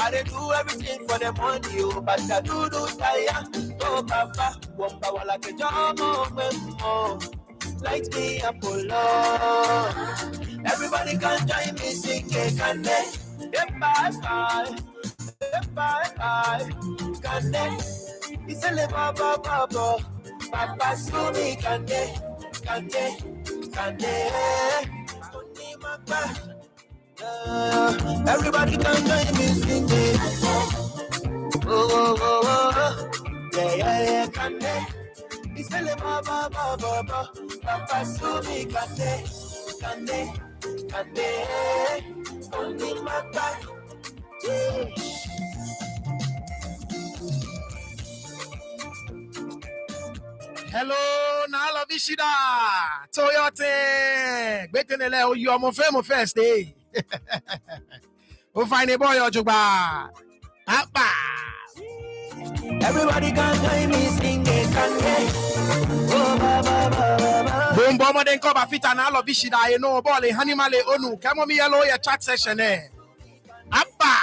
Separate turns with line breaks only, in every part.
I dey do everything for the money, oh, but I do tire. Oh, Papa, wamba wala ke jamo memo. Light me up, oh Lord. Everybody can join me singing, can they? Bye bye, bye bye, can they? It's a little baba, Papa, so me can they? Can they? Only my back. Everybody can join me singing. Oh, yeah, can they? It's a little baba, Papa, so me can they? Only my back.
Hello, Nala Vishida, Toyota, Betenele, you are my famous first day. We'll find a boy or Juba. Appa.
Everybody can join me singing, can they? Oh, ba.
Boom, bomber, then cover fit and Nala Vishida, you know, Bolly, Hanimale, Onu, come on, me, hello, your chat session, eh? Appa.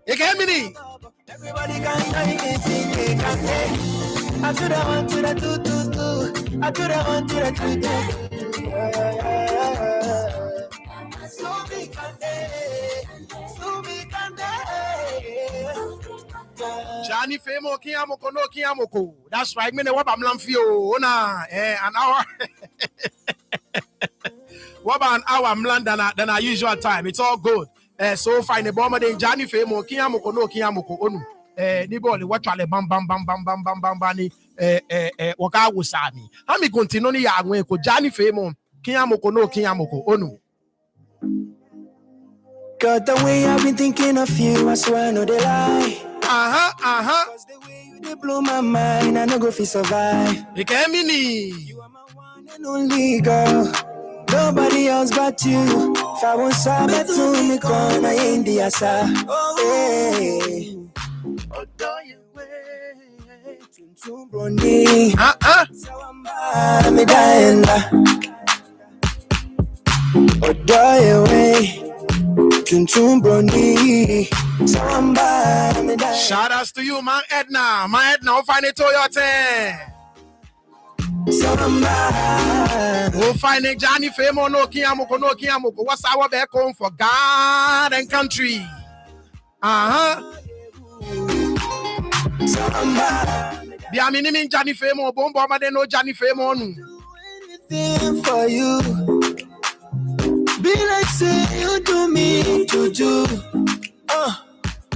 You get me?
Everybody can join me singing, can they? I do the one to the two. I do the one to the two. So me can they.
Johnny Femo, Kiamoko, no Kiamoko. That's right, me what I'm lamfio, an hour. What about an hour mland than our usual time? It's all good. So fine the bomber then Johnny Femo, Kiamoko, no Kiamoko, Onu. Niboli, what chale bam bani, waka wusami. Hami continue ya ko Johnny Femo, Kiamoko, no Kiamoko, Onu.
God, the way I've been thinking of you, I swear no they lie.
Cause
the way you they blow my mind, I no go fi survive.
You can me.
You are my one and only girl. Nobody else but you. If I want sabe to me corner in the asa. Hey. Brony. Me dying.
Shout outs to you, man, Edna. My Edna, I'll find it Toyota. We'll find it Johnny Femo, no Kiamoko. What's our back home for God and country? Be mean Johnny Femo, bomba, they know Johnny Femo.
Do anything for you. Be like say you do me, juju.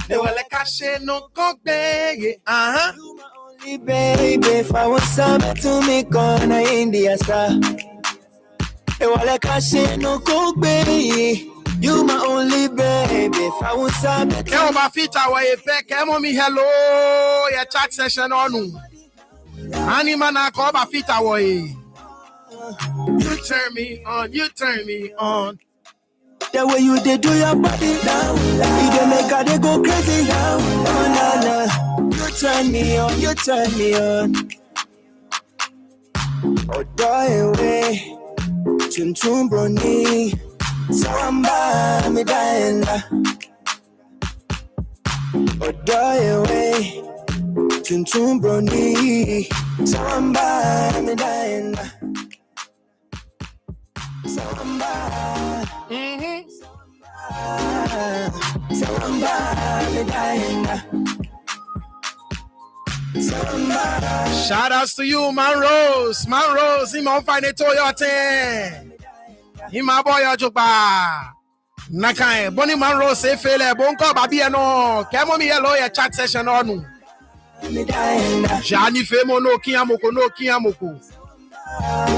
They were like I say no cock baby.
You my only baby. If I want something to me, corner in the star. They were like I say no cock baby. You my only baby. If I want something.
Come on, fit away, back. Come on, me hello. Your chat session on. Animana call my fit away. You turn me on.
The way you they do your body down, you they make her they go crazy down. Oh na. You turn me on. Oh die away, chum brony. Samba me dying. Oh die away, chum brony. Samba me dying.
Shout outs to you, Man Rose. Him on find a Toyota. Him my boy Ojoba. Nakai, Bonnie Man Rose, say fele, bonko babi no. Kemo mi hello your chat session on. Johnny Femo no Kiamoko.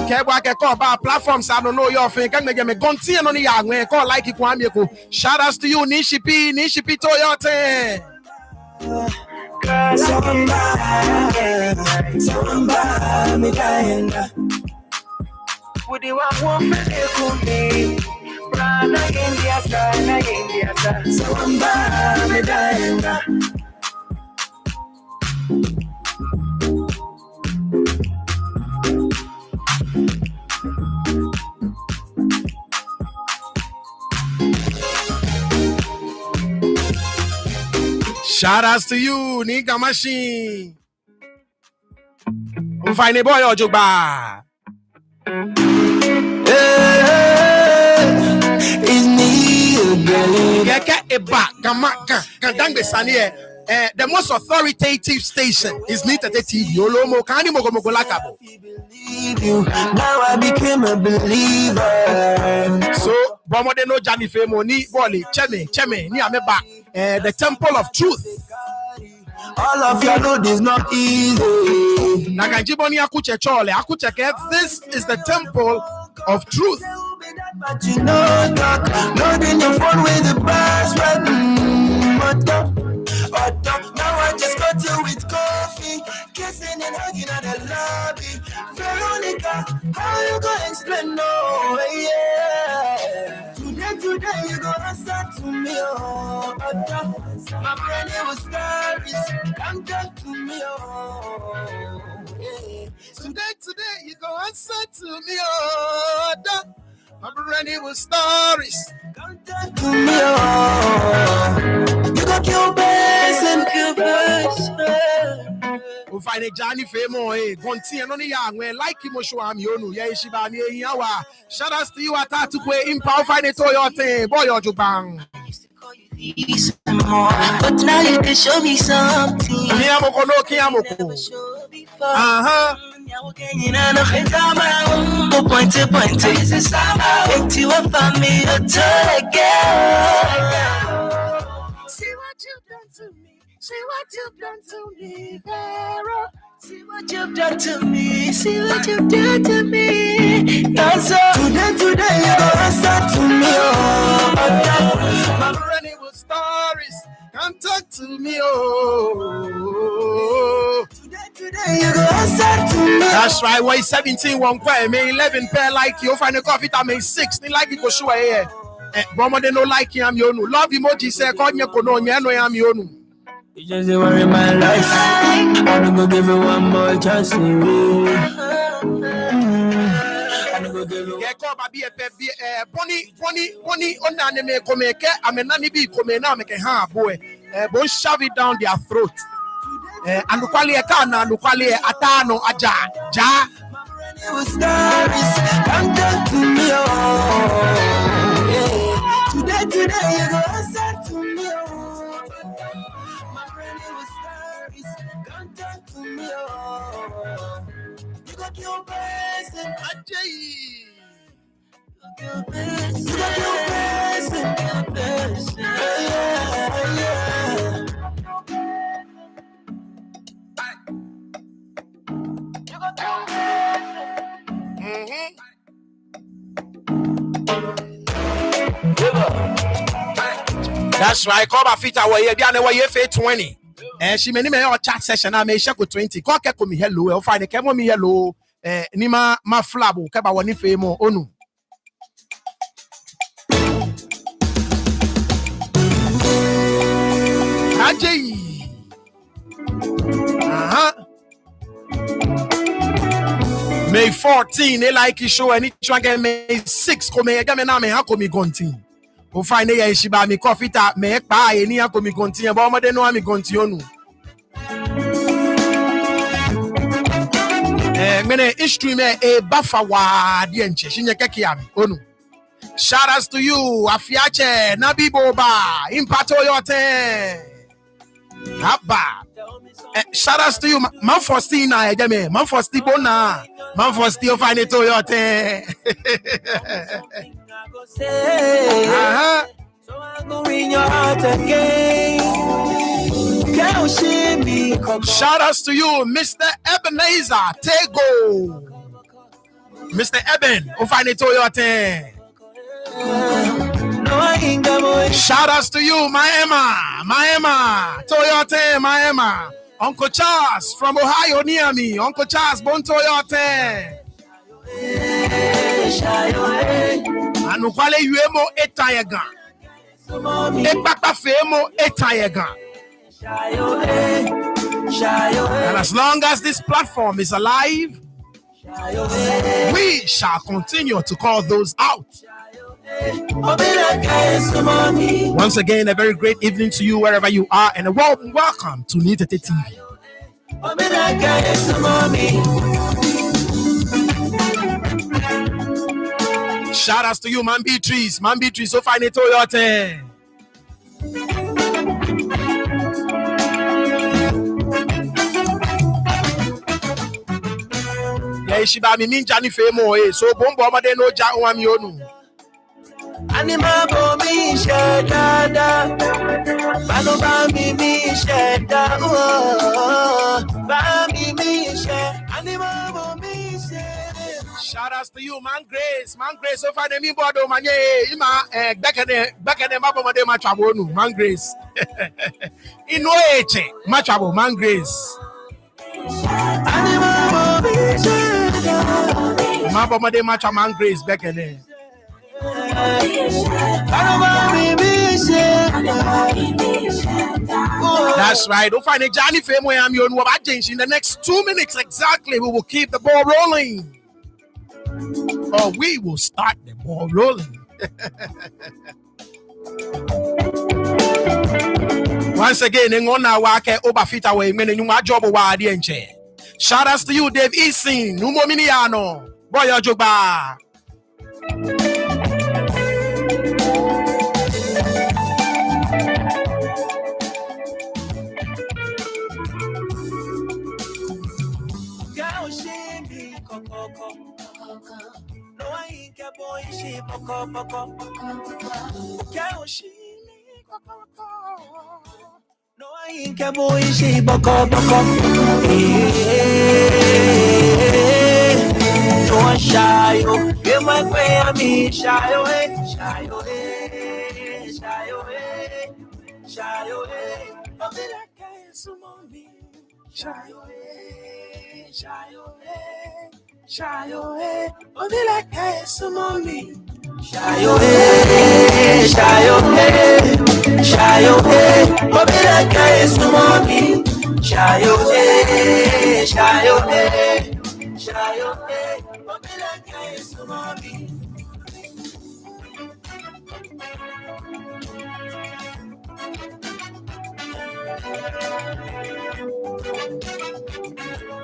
Kebwa ke call ba platforms I don't know your thing. Can me continue on the young when call like it kwame ko. Shout outs to you Nishipi Toyota.
Samba me dying. Would you want me to be? Rana India star. Samba me dying.
Shout outs to you, Ga-Mashie. We'll find a boy or Juba.
It's me again.
The most authoritative station is Nita TV. Olomo kani mogo lakabo.
Now I became a believer.
So, Bomode no Jani Femo ni Wally, Cheme, ni ameba. The temple of truth.
All of your load is not easy.
Naganjiboni akuche chole, akuche ke. This is the temple of truth.
But you know, loading your phone with the password. Now I just got you with coffee, kissing and hugging at the lobby. Veronica, how you gonna explain? No, yeah. Today you gonna start to me, oh. My brain it was stories, come talk to me, oh. Yeah.
Today you gonna start to me, oh. My brain was stories.
Come talk to me, oh. You got your best and your best.
We find a Johnny Femo, Gonti and only young, where like him, Shoam Yonu, Yeshibani, Yawa. Shout outs to you at Tatukwe, Impao, find a Toyota, Boy or Jubang.
But now you can show me something.
Kiamoko, no Kiamoko.
Point to this is make you a family again.
See what you've done to me. See what you've done to me, Vero.
See what you've done to me. See what you've done to me. That's all. Today you gonna start to me.
My brain it was stories. Come talk to me, oh.
Today you gonna start to me.
That's right. Why 17 one Quaye, May 11 pair like you find a coffee that May 16 like you go show here. Bomo de no like you am yonu. Love emoji say call me kono me no am yonu.
You just worry my life. I'm gonna go give you one more chance. I'm gonna go give you.
Get call baby Bonnie on na me come ke amenani bi come na me ke ha boy. Bon shove it down their throat. Anukwali ekana anukwali atano aja ja.
It was stories. Come talk to me, oh. Yeah. Today you gonna start to me, oh. My friend, it was stories. Come talk to me, oh. You got your best and you got your best and your best. Yeah.
That's right. Call my feet away. Away 20. And she many chat session. I may check with 20. Call me hello. I'll find a camo me hello. Nima ma flabo. Kaba wani femo onu. Ajay. May 14, they like you show any again May 6. Come again, me na me hako mi gonti. O find ya ishiba mi coffee ta me pa eni hako mi gonti. Ba mo de no mi gonti onu. Mene history me e bafa wa di enche. Shinye keki ya mi onu. Shout outs to you, Afiache, Nabiboba, Impato Yote. Abba. Shout outs to you, man for Stina, man for Stibona, man for Steel Fine Toyota.
So I'm going your heart again.
Shout outs to you, Mr. Ebenezer Tego. Mr. Eben, who find it Toyota. Shout outs to you, my Emma, Toyota, my Emma. Uncle Charles from Ohio near me. Uncle Charles, Bon Toyota. Anukwale yuemo etayega. Epapa femo etayega. And as long as this platform is alive, we shall continue to call those out. Once again, a very great evening to you wherever you are, and a warm welcome to Disunity TV. Shout outs to you, Man Beatrice. Man Beatrice, so fine to your turn. Yeah, she ba me ninja ni femo so bombo ma de no ja one mi onu.
Anima bo mi sheda, balo ba mi sheda, ba mi sheda, anima bo mi sheda.
Shout outs to you, Man Grace. Man Grace, so far the me bodo manye ima back in the mabo ma de ma trouble nu. Man Grace. Ino eche ma trouble Man Grace.
Anima bo mi sheda,
mabo ma de ma trouble Man Grace back in there. That's right. We'll find a Johnny Fame where I'm your in the next 2 minutes exactly. We will keep the ball rolling. Or we will start the ball rolling. Once again, in on our work over fit away, meaning you job over the enche. Shout outs to you, Dave Easing, Numo Miniano, Boy Ojoba.
No, I ain't a boy, she boko. No, I ain't a boy, she boko. No, I shy, give my way, I mean, shy away. I'll be like I some money. Shy away, I'll be like I some money. Shy away, I'll be like I some money. Shy away, I'll be like I some money.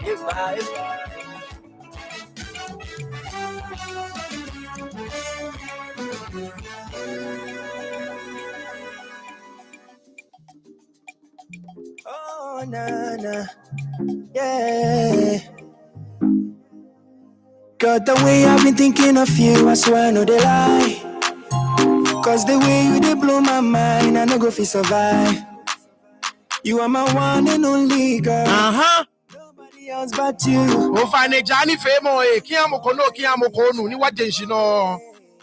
If I oh, na, yeah. God, the way I've been thinking of you, I swear I know they lie. Cause the way you they blow my mind, I no go fi survive. You are my one and only girl. Nobody else but you.
Oh, find a Johnny Femo, Kiamoko no Kiamoko, ni what she know.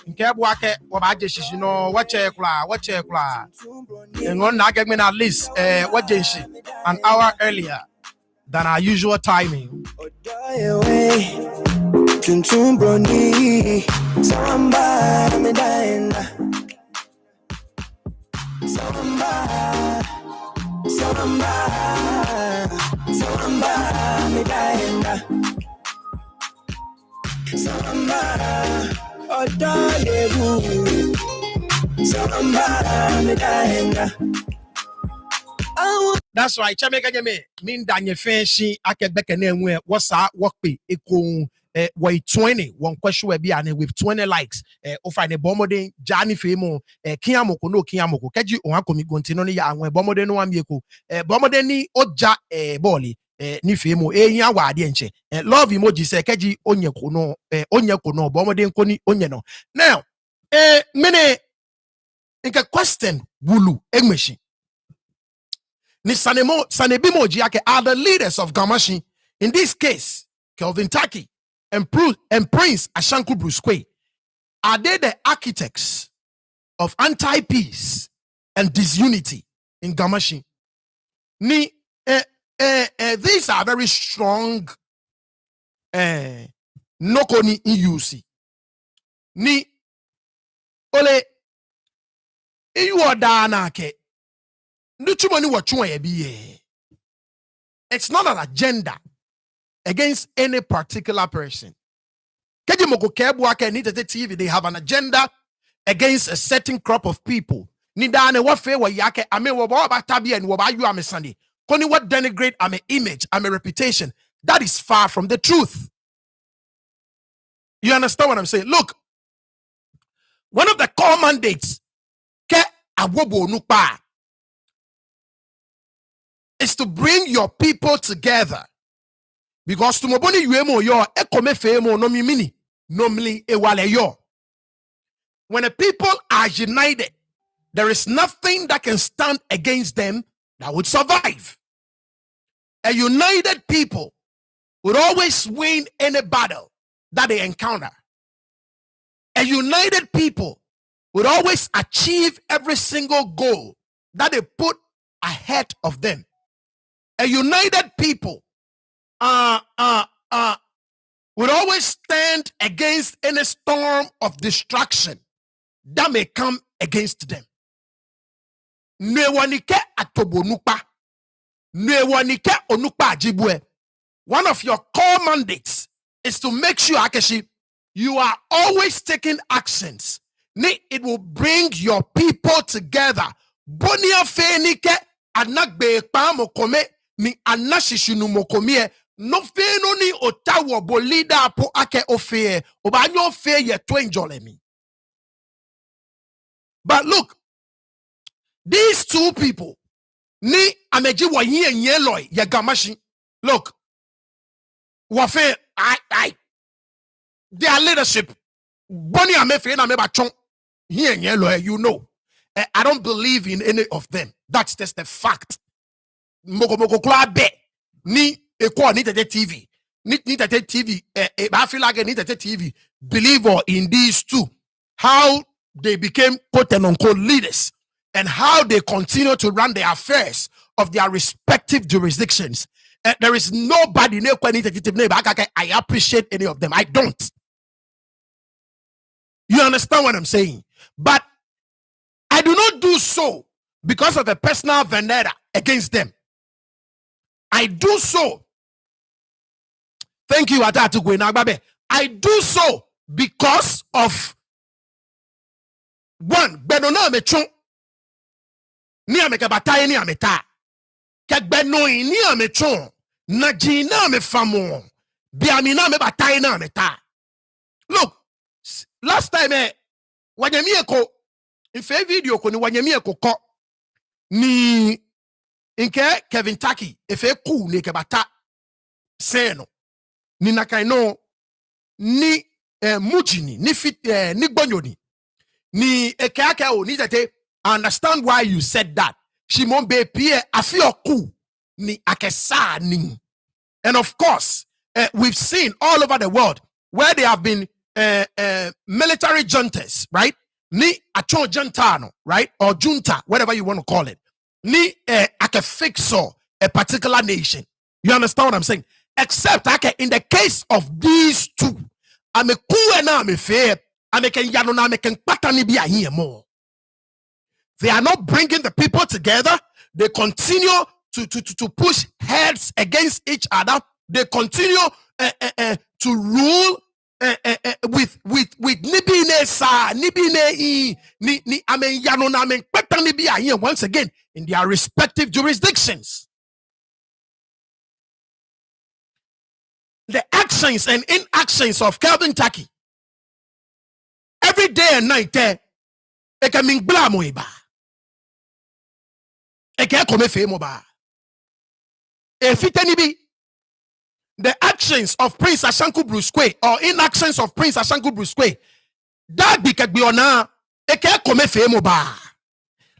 Nkebwake wabajeshi no wachekla and one na get me at least wajeshi an hour earlier than our usual timing.
Tuntum broni samba me daenda samba me daenda samba odayebu samba me daenda.
That's right. Chameka jeme min danye fenshi akebeke ne nwe wasa workpay ekon way 20 one question we be ane with 20 likes ofa ne bomode Johnny Femo kiamoko no kiamoko keji on akomi gontino ne ya anwe bomode no amieko bomode ni oja boli ni Femo yin awade enche love emoji se keji onyeko no bomode nkoni onye no. Now mene nke question bulu Ga-Mashie ni sanebimoji yake are the leaders of Ga-Mashie. In this case, Kelvin Tackie and Prince Ashanku Bruce Quaye. Are they the architects of anti-peace and disunity in Ga-Mashie? These are very strong nokoni iusi. Ni ole iyu odana ke it's not an agenda against any particular person. TV, they have an agenda against a certain crop of people. Nidane what fe wa yake ame wo ba tabi and wo ba yu ame sande. Koni what denigrate ame image, ame reputation. That is far from the truth. You understand what I'm saying? Look, one of the core mandates ke awobo nukpa is to bring your people together. Because tumoboni yuemo yo ekome femo no mini normally ewale yo. When the people are united, there is nothing that can stand against them that would survive. A united people would always win any battle that they encounter. A united people would always achieve every single goal that they put ahead of them. A united people would always stand against any storm of distraction that may come against them. Newanike atobonupa. Newanike onupa ajibwe. One of your core mandates is to make sure, Akeshi, you are always taking actions. It will bring your people together. Bonia fenike anagbe pa mokome ni anashishunu mokomie. No fe no ni otawo bolida po ake ofe. Obanyo fe ye to enjoy me. But look, these two people, ni ameji wa yin yelloy ya Ga-Mashie. Look, wafe their leadership. Boni amefe na meba chon yin yelloy. You know, I don't believe in any of them. That's just a fact. Moko klabe ni ekwa ni tete TV. Ni tete TV. I feel like ni tete TV. Believer in these two. How they became quote and unquote leaders and how they continue to run the affairs of their respective jurisdictions. There is nobody I appreciate any of them. I don't. You understand what I'm saying? But I do not do so because of a personal vendetta against them. I do so. Thank you, Atatu Gwenagbabe. I do so because of one, benona mechon ni ameka bataye ni ameta. Kek benoi ni amechon na jina me famo biamina me bataye na ameta. Look, last time wanyemi eko in fe video ko ni wanyemi eko ko ni inke Kelvin Tackie efe ku ni ke bata seno ni nakaino ni mujini ni fit ni gbonyoni. Ni ekaka o ni tete. I understand why you said that. Shimon be pie afio ku ni akesa ni. And of course, we've seen all over the world where they have been military juntas, right? Ni acho juntano, right? Or junta, whatever you want to call it. Ni ake fixo a particular nation. You understand what I'm saying? Except in the case of these two, I'm a cool and I'm a fair. They are not bringing the people together. They continue to push heads against each other. They continue to rule with nibine sa nibine ni once again in their respective jurisdictions. The actions and inactions of Kelvin Tackie every day and night there, it can mean blamoiba. It can come femoba. If it any be the actions of Prince Ashanku Quaye or inactions of Prince Ashanku Quaye, that be ona, it can come femoba.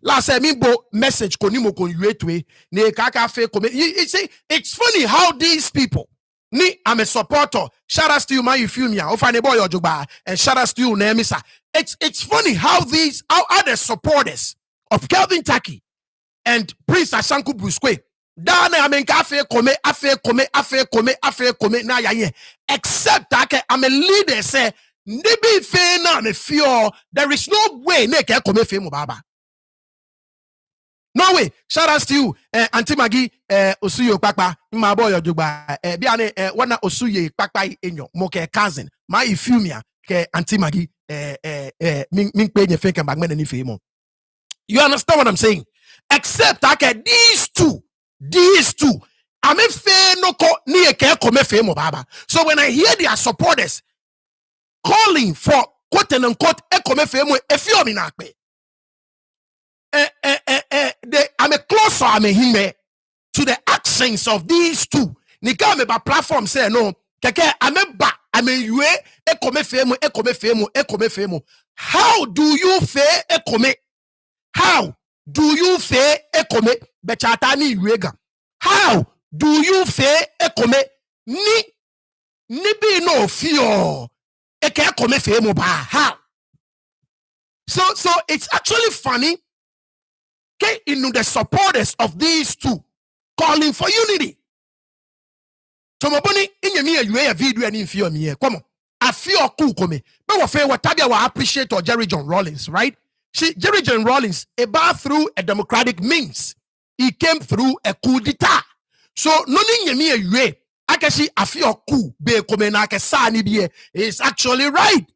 Last bo message konimo konyuetwe ne kaka fe come. You see, it's funny how these people. Ni, I'm a supporter. Shout out to you, man. You feel me? And shout out to you, Nemisa. It's funny how are the supporters of Kelvin Tackie and Prince Ashanku Quaye. Except that I'm a leader. Say, there is no way neke come fame baba. No way. Shout out to you, Auntie Maggie, Osuyo Papa, my boy Ojuba, Biane, wana Osuye Papa in your moke cousin, my Ephemia, Auntie Maggie, You understand what I'm saying? Except these two. So when I hear their supporters calling for quote and unquote I'm a closer, I'm a hime to the actions of these two. Nika me ba platform say no. Keke ameba amenyue ekome femu. How do you fe ekome? How do you fe ekome? Bechata ni yuega. How do you fe ekome? Ni bi no fio eke ekome femu ba. How? So it's actually funny. Okay, in the supporters of these two calling for unity. So maboni inyemi a video and infio me. Come on. I feel cool come. But what Tabia will appreciate or Jerry John Rawlings, right? Jerry John Rawlings, through a democratic means. He came through a coup d'etat. So no inyemi a I can see I feel cool be come na ke sa ni be is actually right.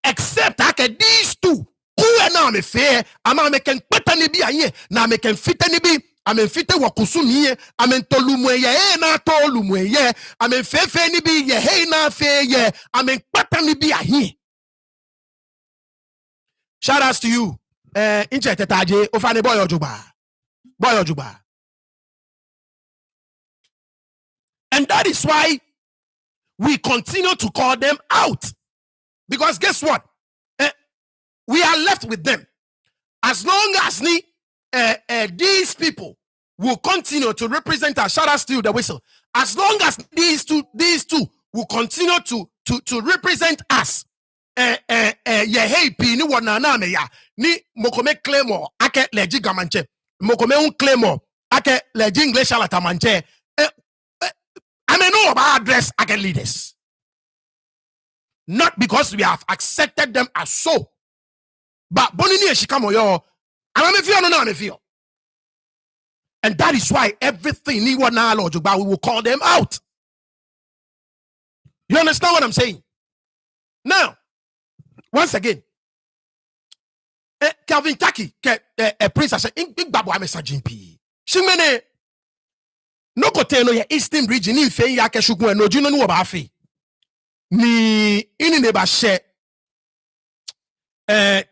Except these two who are now me fair, I'm making better ni be aye, na making fit ni be. I'm in fit wakusumi, I'm in tolumwe ye na tolumwe ye, I'm in fe ni be ye hey na fe ye, I'm in better ni be aye. Shout outs to you. Inche tetaje ofane boy ojuba. And that is why we continue to call them out. Because guess what? We are left with them. As long as these people will continue to represent us, shout out to you, the whistle. As long as these two will continue to represent us, hey pini wana me ya ni mokome claimo ake leji gamanche mokome un claimo ake leji English alatamanche. I may know about address ake leaders, not because we have accepted them as so, but bonini e shikamo yo. And that is why everything we will call them out. You understand what I'm saying? Now, once again, Kelvin Tackie, a prince, I said, big babu, I'm a sergeant P. Shimene, no kote no ya Eastern region, in fe ya keshuku, no jino no abafi. Ni ini neba she. In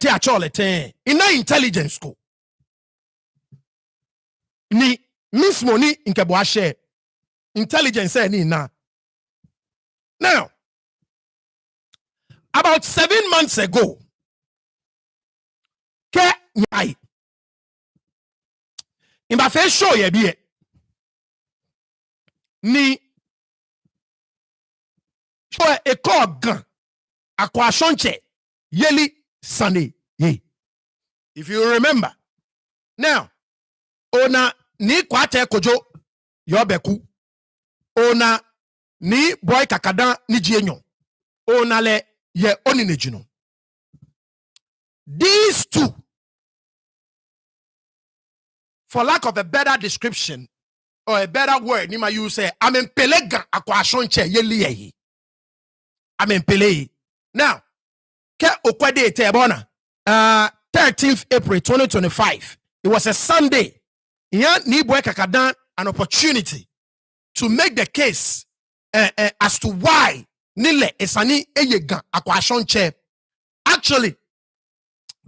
intelligence school ni miss money in share intelligence ni na. Now about 7 months ago ke nyai in ba fe show ye bi ni show e ko gan akwa shonche yeli Sunday. Hey. If you remember. Now, ona ni kwate kojo yobeku. Ona ni boy kakadan ni jienyo. Ona le ye oni nejino. These two, for lack of a better description or a better word, nima you say, amen pelega akwa shonche yeli yehi. Amen pele. Now, 13th April 2025. It was a Sunday. An opportunity to make the case as to why Nile Esani Eyega Akwashon Chair. Actually,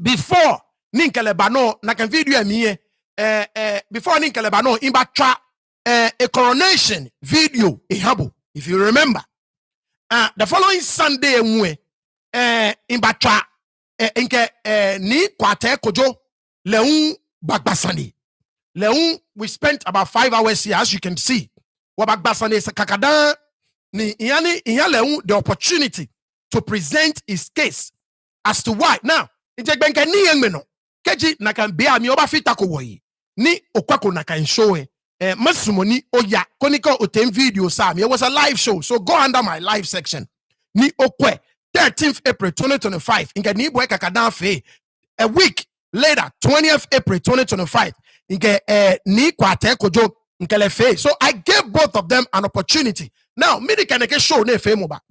before Ninkelebano, Nakan video me before Ninkelebano, Imbatra a coronation video Ihabo, if you remember. The following Sunday, in Batra ni kwate kojo leun bagbasani leun. We spent about 5 hours here, as you can see. Wabagbasani kakada ni yani leun the opportunity to present his case as to why. Now injegbenke ni yengmeno keji nakan bia mi oba fita ko woyi ni okwako nakan show masumoni oya konika otem video sam. It was a live show, so go under my live section ni okwe 13th April 2025. A week later, 20th April 2025. So I gave both of them an opportunity. Now, me can show ne femoba.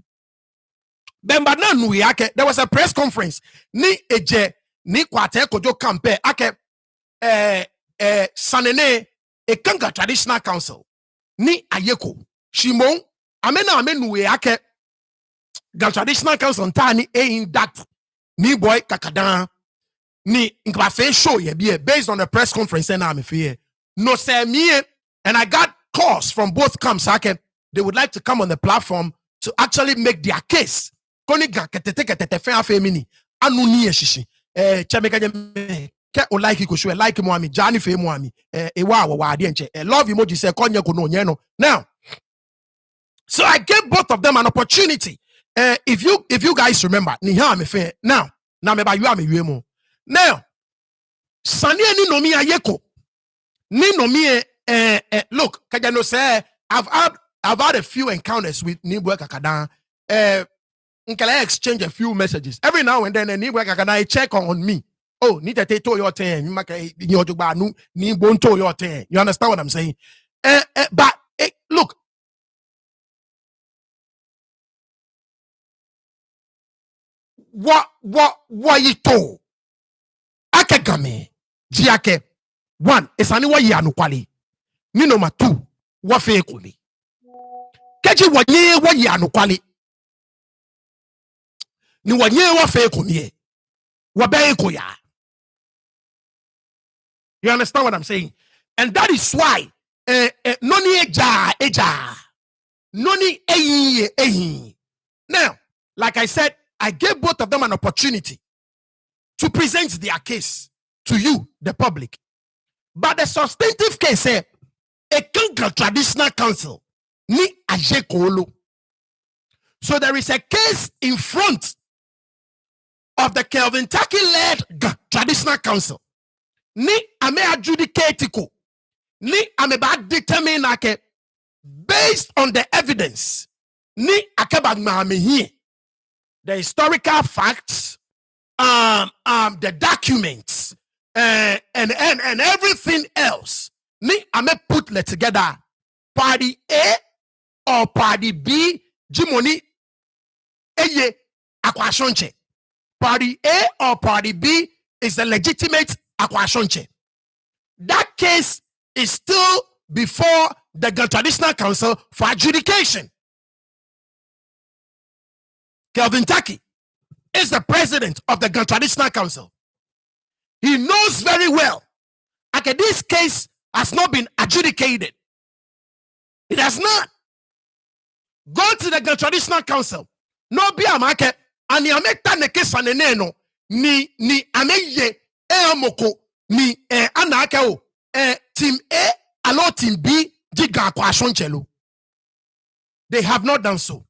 Bemba na nuye ake. There was a press conference. Ni eje ni kwate kojo kampe ake sanene Ekanga Traditional Council ni ayeko Shimon amena nuye ake the Traditional Council ntani induct ni boy kakadan ni nkwafe show ye be based on the press conference and I'm fear no say me and I got calls from both camps ake they would like to come on the platform to actually make their case koni ga ketete fe afemini anu ni eshishi chemeka ke o like ko show like mo ami jani fe mo ami ewa wa ade enche love emoji say konye ko no nye no. Now so I gave both of them an opportunity. If you guys remember ni ha me fe now na me ba you am mo now sani ni no mi ayeko ni no mi look kajano say I've had a few encounters with Nibwe Kakadan. Can I exchange a few messages every now and then? Nibwe Kakadan check on me. Oh, need to take your turn. You understand what I'm saying? But look, what you told? Akegame, Jiake. One, it's aniwa yanu kwali. Ni number two, what faithfully. Keji wanye wa yanu kwali. Ni wanye wa faithfully. Wabeiko ya. You understand what I'm saying? And that is why noni eja. Noni eyi. Now, like I said, I gave both of them an opportunity to present their case to you, the public. But the substantive case said, Ekanga Traditional Council ni ajekolo. So there is a case in front of the Kelvin Tackie led Traditional Council. Ni ame adjudicatiko. Ni ame ba determine ake based on the evidence. Ni akeba here. The historical facts, the documents, and everything else. Ni ame put let together. Party A or party B, Jimoni eye akwashonche. Party A or party B is a legitimate akwashonche. That case is still before the Traditional Council for adjudication. Kelvin Tackie is the president of the Traditional Council. He knows very well that this case has not been adjudicated. It has not. Go to the Traditional Council. No be amake ani amekta ne case aneneno ni ameye amoko ni anake o team A alo team B diga kwa shonchelo. They have not done so.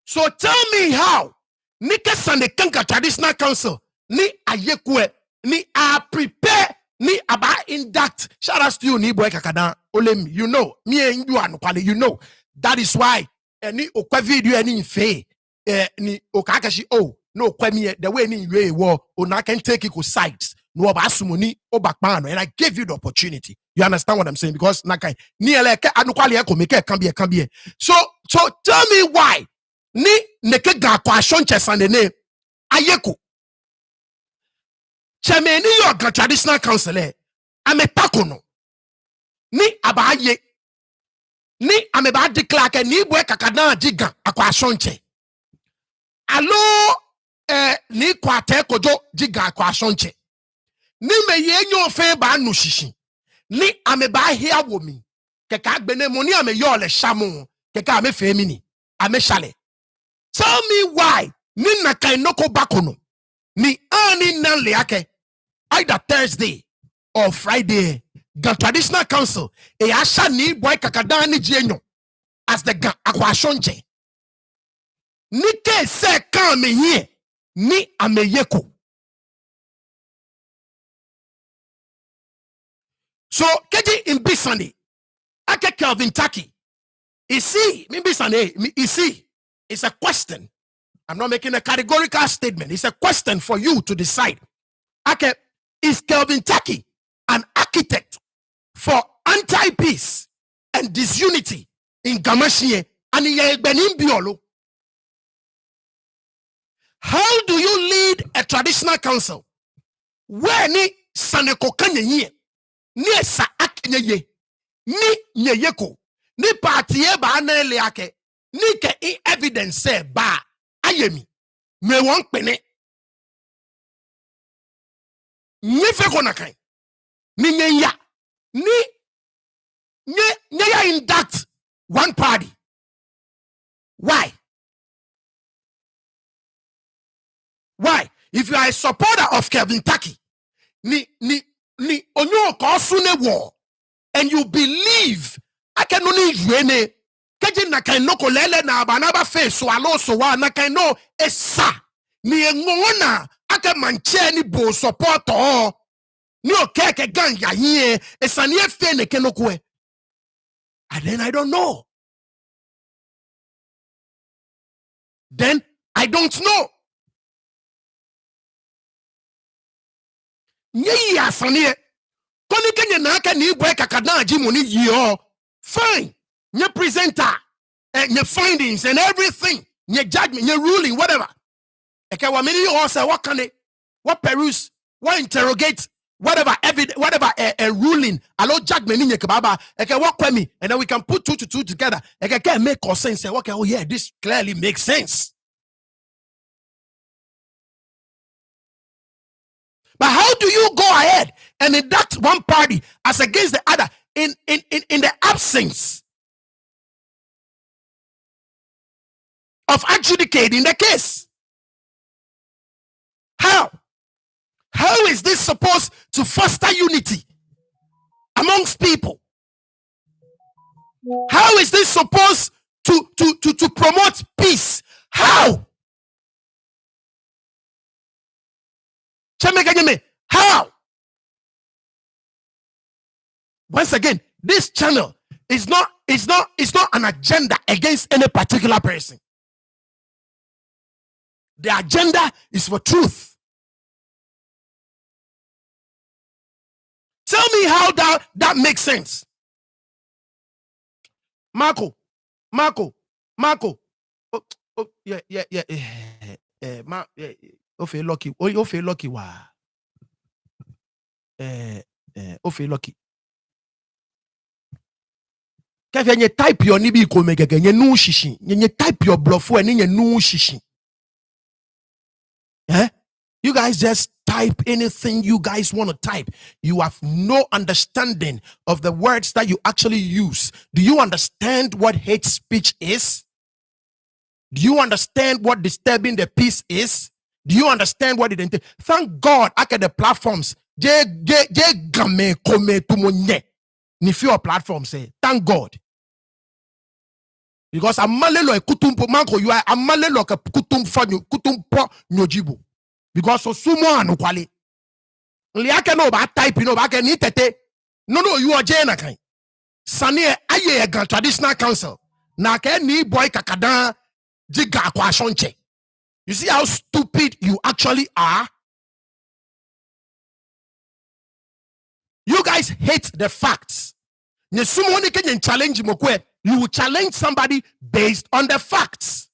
So tell me how Nike Sandekanka Traditional Council ni ayekwe ni are prepare ni aba induct. Shout out to you ni boy kakada olem. You know me and you are you know that is why ni okwa video ni fe ni okakashi oh no kwemi the way ni we wo ona can take it sides no aba asumoni obakpano and I gave you the opportunity. You understand what I'm saying? Because nakai ni eleke anukwali eko make can be. So tell me why ni neke ga kwa shonche sandene ayeko chameni your Traditional Council ametakono ni abaye ni ameba declare ke ni boy kakana jiga akwa shonche alo ni kwate kojo jiga akwa shonche ni meye nyo fe ba nu shishi ni ameba hia womi keka agbene mo ni ame yo le shamu keka ame fe mini ame shale. Tell me why ni nakai noko bakono ni ani nan leake either Thursday or Friday the Traditional Council asha ni boy kakada ni jienyo as the akwashonje ni ke se kan me here ni ameyeko. So keji in Bisani ake Kelvin Tackie isi mi Bisani isi. It's a question. I'm not making a categorical statement. It's a question for you to decide. Okay, is Kelvin Tackie an architect for anti-peace and disunity in Ga-Mashie and in Biolo? How do you lead a traditional council? Where ni saneko kanye ni sa akenye ye ni nyeyeko ni party ba na ele ake ni ke evidence say ba ayemi me won pene ni fe kona kan ni nyenya ni nye induct one party. Why? If you are a supporter of Kelvin Tackie, ni onyo kosune war, and you believe I can only yene kaji na kan no kolele na banaba face so alo so wa na kan no esa ni ngona aka manche ni bo support o ni okeke gang ya hie esa ni efe ne kenokwe. And then I don't know. Then I don't know. Nye asane koni kenye na aka ni igwe kakada jimoni yi fine. Nye presenter, nye findings and everything, nye judgment, nye ruling, whatever. Okay, what many you all say, what can they, what peruse, what interrogate, whatever evidence, whatever a ruling, allow judgment in your kababa. Okay, what me, and then we can put 2 to 2 together. Okay, can make sense. Say, okay, oh yeah, this clearly makes sense. But how do you go ahead and induct one party as against the other in the absence of adjudicating the case? How is this supposed to foster unity amongst people? How is this supposed to promote peace? How? How? Once again, this channel is not an agenda against any particular person. The agenda is for truth. Tell me how that makes sense. Marco. Oh, yeah. Ofe lucky. Ofe lucky wa. Ofe lucky. Kevin, you type your nibi komegege, you no shishi. You type your bluffo and you no shishi. You guys just type anything you guys want to type. You have no understanding of the words that you actually use. Do you understand what hate speech is? Do you understand what disturbing the peace is? Do you understand what it entails? Thank God, I get the platforms. Nifio platform say, thank God. Because I'm malelo kutumpo manko you are malelo ka kutumpo nyojibu. Because so sumo anu kwale. Liake no ba type no ba ke ni tete. No you are jena kan. Sane aye gan traditional council. Na ke ni boy kakada jiga kwa shonche. You see how stupid you actually are? You guys hate the facts. You will challenge somebody based on the facts.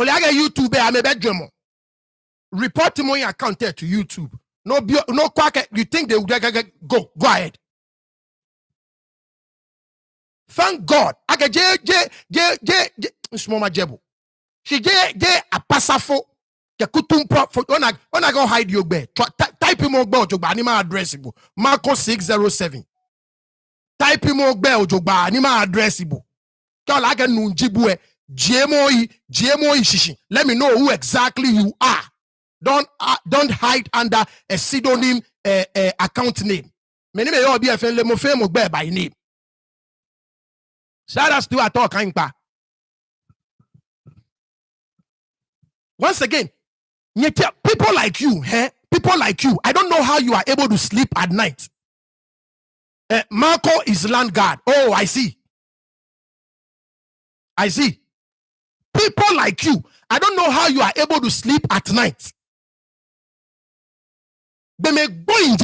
Olaga YouTube I'm a bedroom. Report my account there to YouTube. No quack. You think they would go ahead. Thank God. I get small jebu. She a passafo. When I go hide your bed, type him on Jogba anima addressable. Marco 607. Type him on bell Jogba anima addressable. Call I can nunjibue GMOE shishi. Let me know who exactly you are. Don't hide under a pseudonym account name. Many may all be a famous by name. Shout out to our talk. Once again, people like you, I don't know how you are able to sleep at night. Marco is land guard. Oh, I see. People like you, I don't know how you are able to sleep at night. They may go in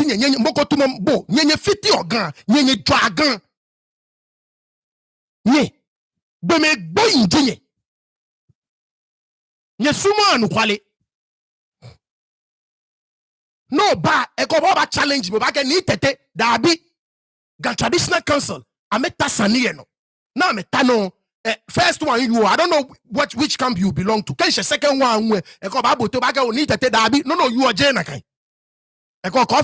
moko tumbo, fiti organ, dragon. Ye. Beme boy dinye. Nye suma anu kwale. No ba ba challenge me ba ke ni tete dabi Ga traditional council ameta saniye no. Na ameta no first one you I don't know which camp you belong to. Can second one we ba boto ba ke ni tete dabi no you are jena kan.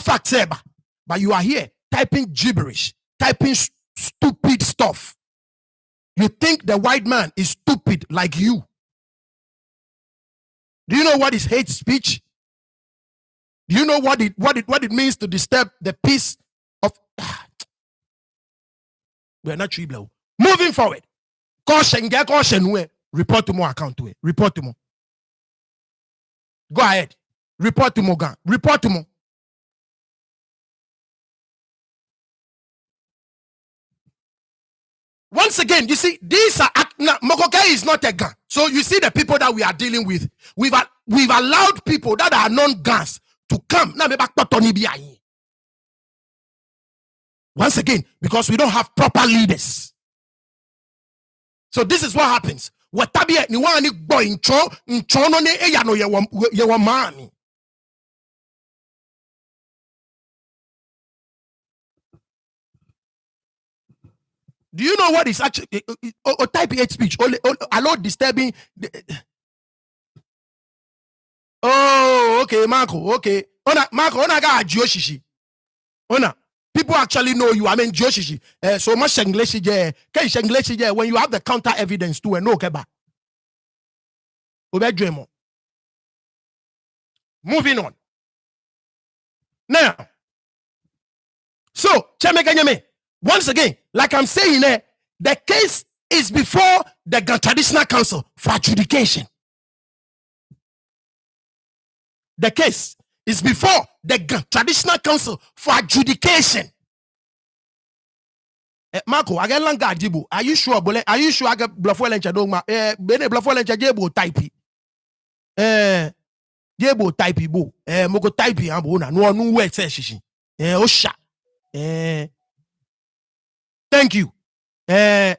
Fact say ba. But you are here typing gibberish, typing stupid stuff. You think the white man is stupid like you. Do you know what is hate speech? Do you know what it means to disturb the peace of? We are not tribal. Moving forward. Caution, get caution. Report to more account to it. Report to more. Go ahead. Report to more. Report to more. Once again, you see, these are Mokoke is not a gun. So you see the people that we are dealing with. We've allowed people that are non-guns to come. Once again, because we don't have proper leaders. So this is what happens. Do you know what is actually type hate speech? Allow disturbing. Oh, okay, Marco. Okay, Marco, ona ga Joshishi. Ona. People actually know you. I mean, Joshishi. So much English when you have the counter evidence to no keba. Moving on. Now, so once again, like I'm saying, the case is before the traditional council for adjudication. The case is before the traditional council for adjudication. Marco, I get langa jibu. Are you sure? Are you sure I get bluffo lencha dogma? Bene bluffo lencha jebo type. Jebo type bo. Moko type ambo na no way say shishi. Osha. Thank you. I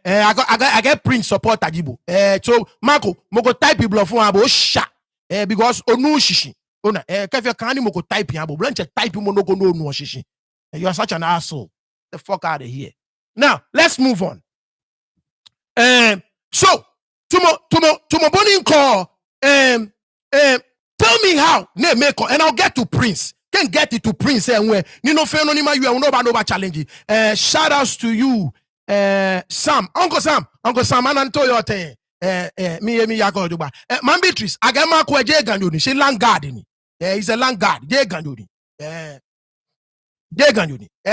get print support ajibo. So Marco, moko type bluffo ambo osha. Because onu shishi. Ona kafia kani moko type ambo. Blanche type monoko no shishi. You are such an asshole. The fuck out of here. Now, let's move on. So, to my burning call, tell me how, and I'll get to Prince. Can't get it to Prince anywhere. Nino Fenonima, you are no challenge. Shout outs to you, Sam, Uncle Sam, and Antoyo. Me, Yako Duba. Man Beatrice, I got my Quaye Ganduni. She land guard. He's a land guard. Jay Ganduni.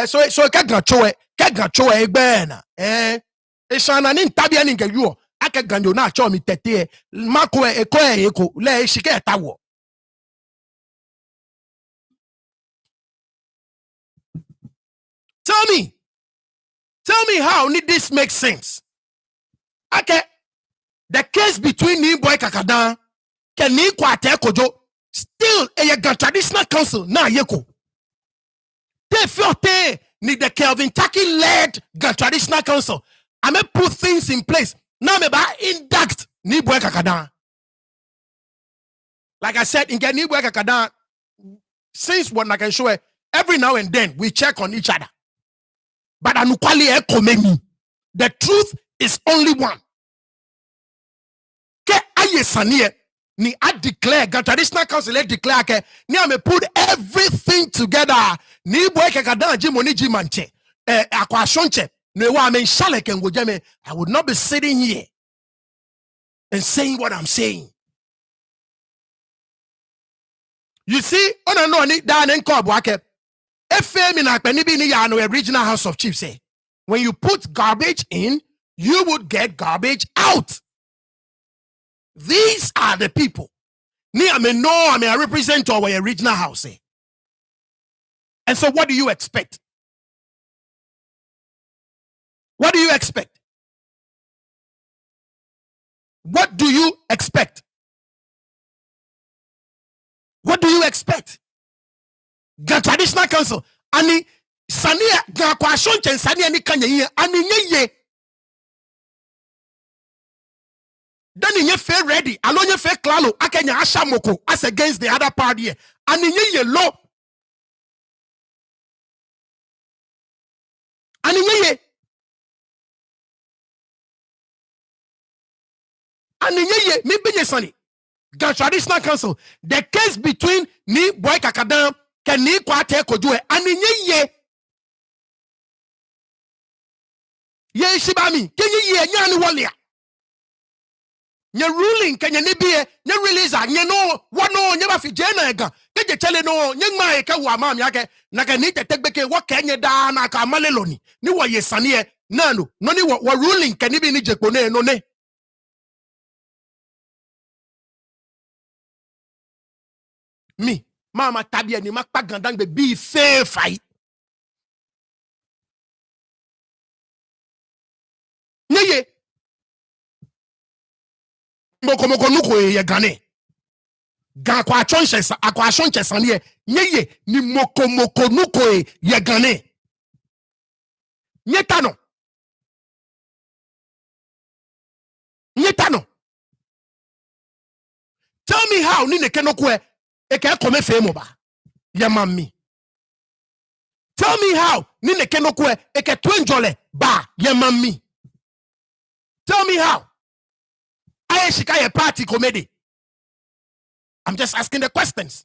So kega choe egbena esana ni ntabia ni ngeyo ake ganyo na cho mi tete mako eko le shike tawo. Tell me how need this make sense? Okay, the case between ni boy Kakadan can ni kwate kojo still a traditional council na yeko. Need the Kelvin Tackie led traditional council. I may put things in place. Now me ba induct ni boy Kakadan. Like I said, in ni boy Kakadan, since what I can show every now and then we check on each other. But the truth is only one. Ke aye saniye ni I declare traditional council declare ke ni I may put everything together. Ni boy Kakadan jimoni jimanche akwashonche no wa men shale ken gojeme. I would not be sitting here and saying what I'm saying. You see, on no ni dan enko aboake efemi na akpeni bi ni ya no original House of Chiefs say when you put garbage in you would get garbage out. These are the people ni I represent our original house. And so what do you expect? What do you expect? What do you expect? What do you expect? The traditional council ani sania ga kwashon chen sania ni kanya ye ani nye then you fair ready. Alone you fair klalo. Akenya ashamoko as against the other party. And you low. And you me be sunny. Traditional council. The case between ni boy kakadam can ni kwate kojue and ye shibami can ye nyani walia. Nye ruling kenya nibie nye release nye no wano nye ba fi jena ega keje chele no nye ma eka wa mam yake na ka ni tetegbeke wa kenye da na ka maleloni ni wa yesanie nano no ni wa ruling kenibi ni jekone no ne. Me mama tabia ni makpa gandang be bi fair fight nye moko nuko ye gane gan kwa chonche sanie nye ni moko nuko ye gane nye tano tell me how ni neke no kwe eke kome fe mo ba ye mami tell me how ni neke no kwe eke twenjole ba ye mami tell me how aye shika ye party comedy. I'm just asking the questions.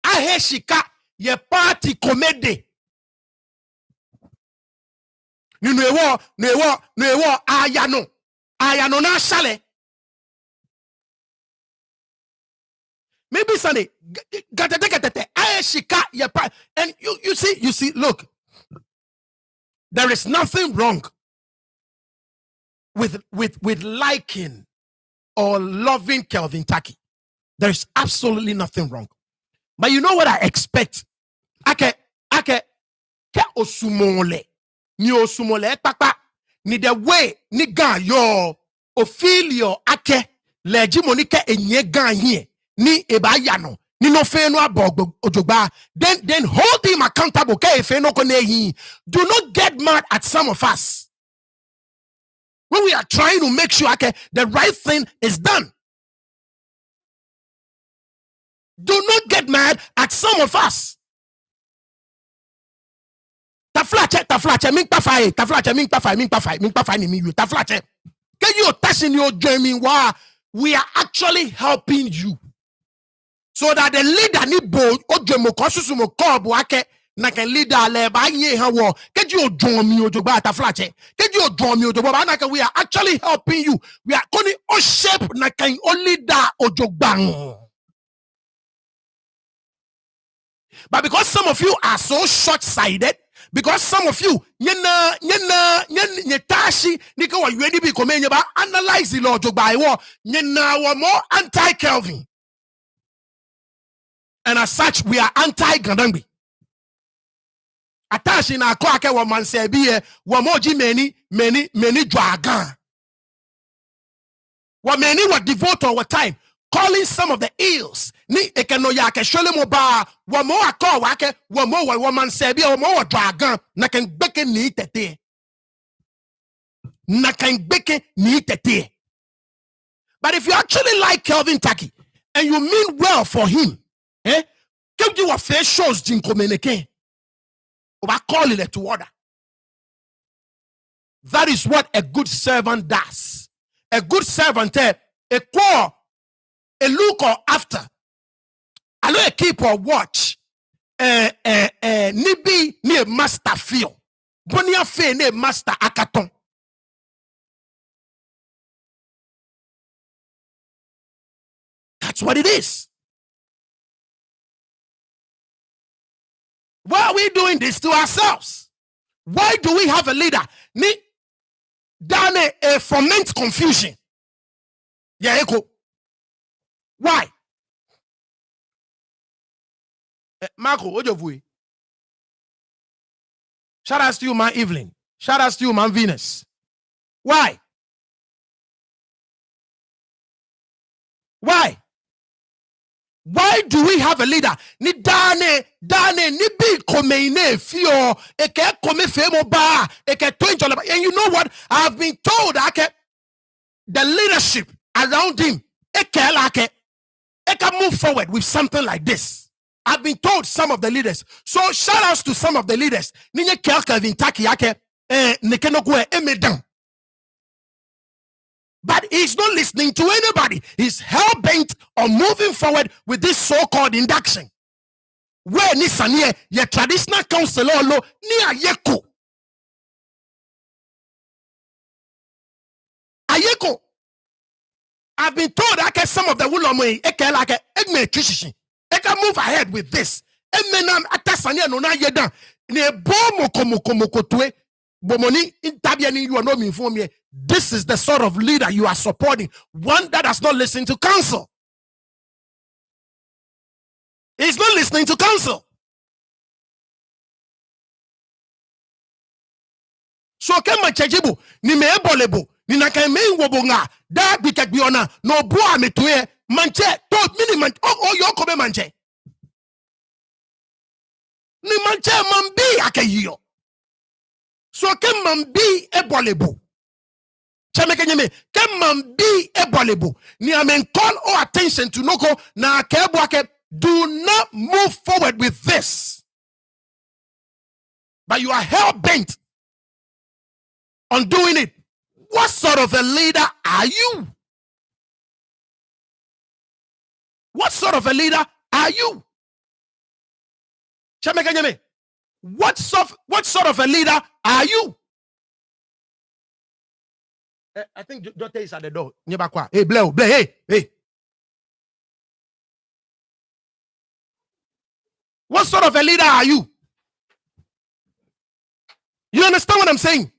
Aye shika ye party comedy. No ayano na shale. Maybe Sunday aye shika ye party. And you see look, there is nothing wrong with liking or loving Kelvin Tackie. There's absolutely nothing wrong. But you know what I expect? Ake ke osumole. Ni osumole papa. Ni the way ni gan yo Ophelio ake leji monike enye gan here. Ni eba yano. Ni no fe no abog ojogba. Then hold him accountable. Ke fe no kone hi. Do not get mad at some of us when we are trying to make sure the right thing is done. Do not get mad at some of us. Taflache, ming pa ni you. Taflache. Can you touch in your journey? Wow, we are actually helping you. So that the leader ni bo ojemo kosusumo kobu ake na can leader le ba ye hawo. Can you join me ojoba taflache? Can you join me ojoba na we are actually helping you. We are going to shape na can only da ojobang. But because some of you are so short-sighted, because some of you nyetashi nika wa ready be komenya ba analyze the Lord by war wa more anti-Kelvin, and as such we are anti-Gandangbi. Atashi na kwa ke wa mansebi wa moji many dragon. Wa many wa devote our time calling some of the ills ni ekeno ya ke shole mo ba wa mo akọ wa ke wa mo wa woman se bi wa mo dragon na kan gbeke ni tete but if you actually like Kelvin Tackie and you mean well for him can you a fair shows din communicate or call it to order. That is what a good servant does. A good servant a call a look or after. Allo a keep or watch. Nibi ne master feel. Bonia fe ne master akaton. That's what it is. Why are we doing this to ourselves? Why do we have a leader? Ni dane a foment confusion. Yeah, echo. Why? Marco, what you shout out to you, man, Evelyn. Shout out to you, man, Venus. Why? Why? Why do we have a leader? Ni dane ni bi komeine fio eke kome femo ba eke twenjola. And you know what? I've been told that the leadership around him, it can move forward with something like this. I've been told some of the leaders. So shout outs to some of the leaders. Ninye Kelvin Tackie but he's not listening to anybody. He's hell-bent on moving forward with this so-called induction. Where Nisanye, your traditional counselor lo ni ayeko. Ayeko. I've been told that some of the Wulomwe, can move ahead with this. Emenam atasanya no na yeda. Ne bomo komoko bomoni intabiani you are not informed me. This is the sort of leader you are supporting. One that does not listen to counsel. He's not listening to counsel. So kema chejibu ni meebolebo ni nakame wobonga da bikagbiona no boa metue manche to mini man yo kobe manche ni manche mambi akeyo. So kem mambi ebolebo chemekenyeme kem mambi ebolebo ni amen call our attention to noko na kebwake. Do not move forward with this. But you are hell-bent on doing it. What sort of a leader are you? What sort of a leader are you? What sort of a leader are you? I think Doctor is at the door. Hey, Blair, hey. What sort of a leader are you? You understand what I'm saying?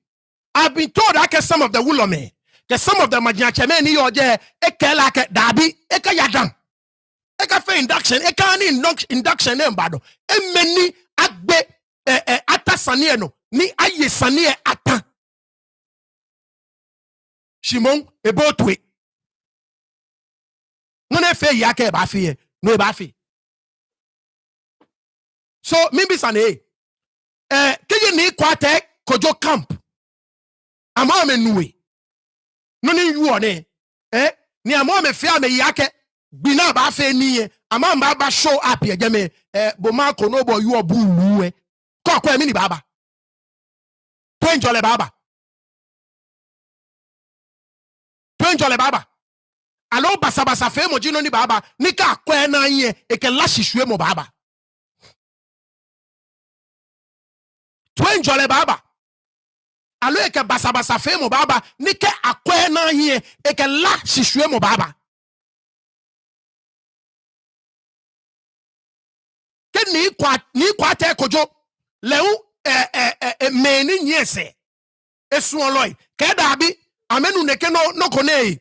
I've been told that some of the Wulome, that some of the Majachemeni or there, Ekelake Dabi, Eka Yadam, Eka fe induction, Eka ni induction embado, Emeni Agbe Atasanieno, ni Aye Sanie Ata. Shimon, Ebotwe. None fe yake bafi, no bafi. So, maybe Sane, Kiji ni kwate kojo camp. Ama me nuwe. Noni yu one. Ni ama me fia me yake. Bina ba fe niye. Ama mba ba show up ye jeme. Boma kono bo yu obu luwe. Kwa mini baba. Twenjole baba. Twenjole baba. Alo basa fe mo jino ni baba. Nika kwe na ye. Eke lashi shwe mo baba. Twenjole baba. Alo eke basa fe mo baba. Nike akwe na ye. Eke la shishwe mo baba. Ke ni kwa te kojo. Leu meni nyese. Esu oloi. Ke dabi. Amenu neke no kone.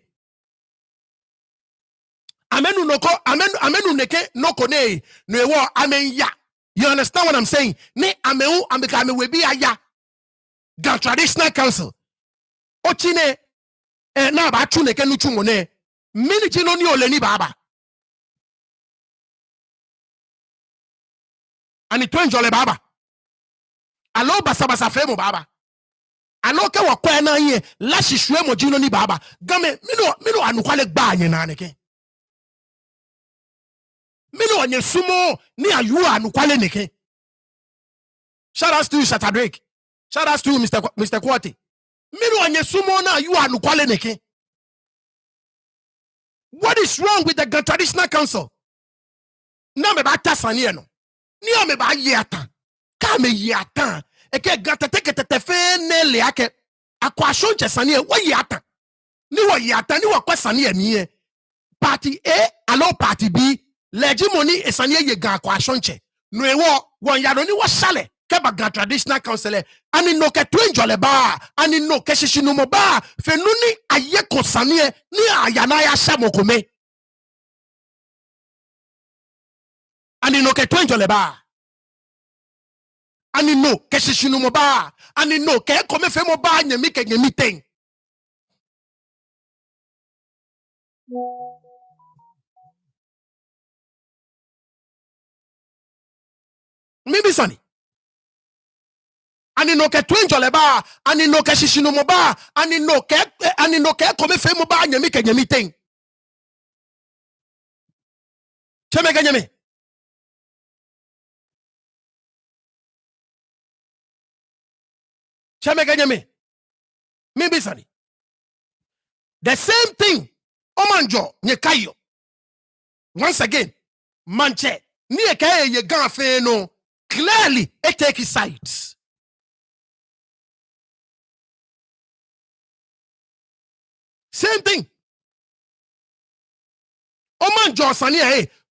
Amenu neke no kone. No ewo amen ya. You understand what I'm saying? Ni ameu ambekame webi aya. The traditional council. Ochine na ba chune ke nuchu ngone. Mini chino ni oleni baba. Ani twenjole baba. Alo basa fe mo baba. Alo ke wakwa na ye la shishwe mo jino ni baba. Game mino anukwale gba anye na neke. Mino anye sumo ni ayu anukwale neke. Shout out to you, Shatta Drake. Shout out to you, Mr. Quaye. Mino anye sumo na ayu anukwale neke. What is wrong with the traditional council? Na me ba tasanie no. Ni o me ba yata. Ka me yata. Eke gata teke tetefe ne le ake. Akwa shonche sanie wa yata. Ni wa yata ni wa kwa sanie niye. Party A alo party B. Legimoni esanye ye ga kwa shonche. No ewo won yado ni wa shale. Keba ga traditional council. Ani no ke twenjole ba. Ani no ke shishinu mo ba. Fenuni aye konsanie ni ayana ya shamokome. Ani no ke twenjole ba. Ani no ke shishinu mo ba. Ani no ke kome fe mo ba nyemi ke nyemi ten. Maybe Sunny. Ani no ke twenjole ba. Ani no ke shishinu mo ba. Ani no ke kome fe mo ba nyemi ke nyemi ten. Cheme ganyame. Cheme ganyame. Me bisani. The same thing. Omanjo nye kayo. Once again, manche ni ekaye ye ganfe no clearly it take sides. Same thing. Omanjo sani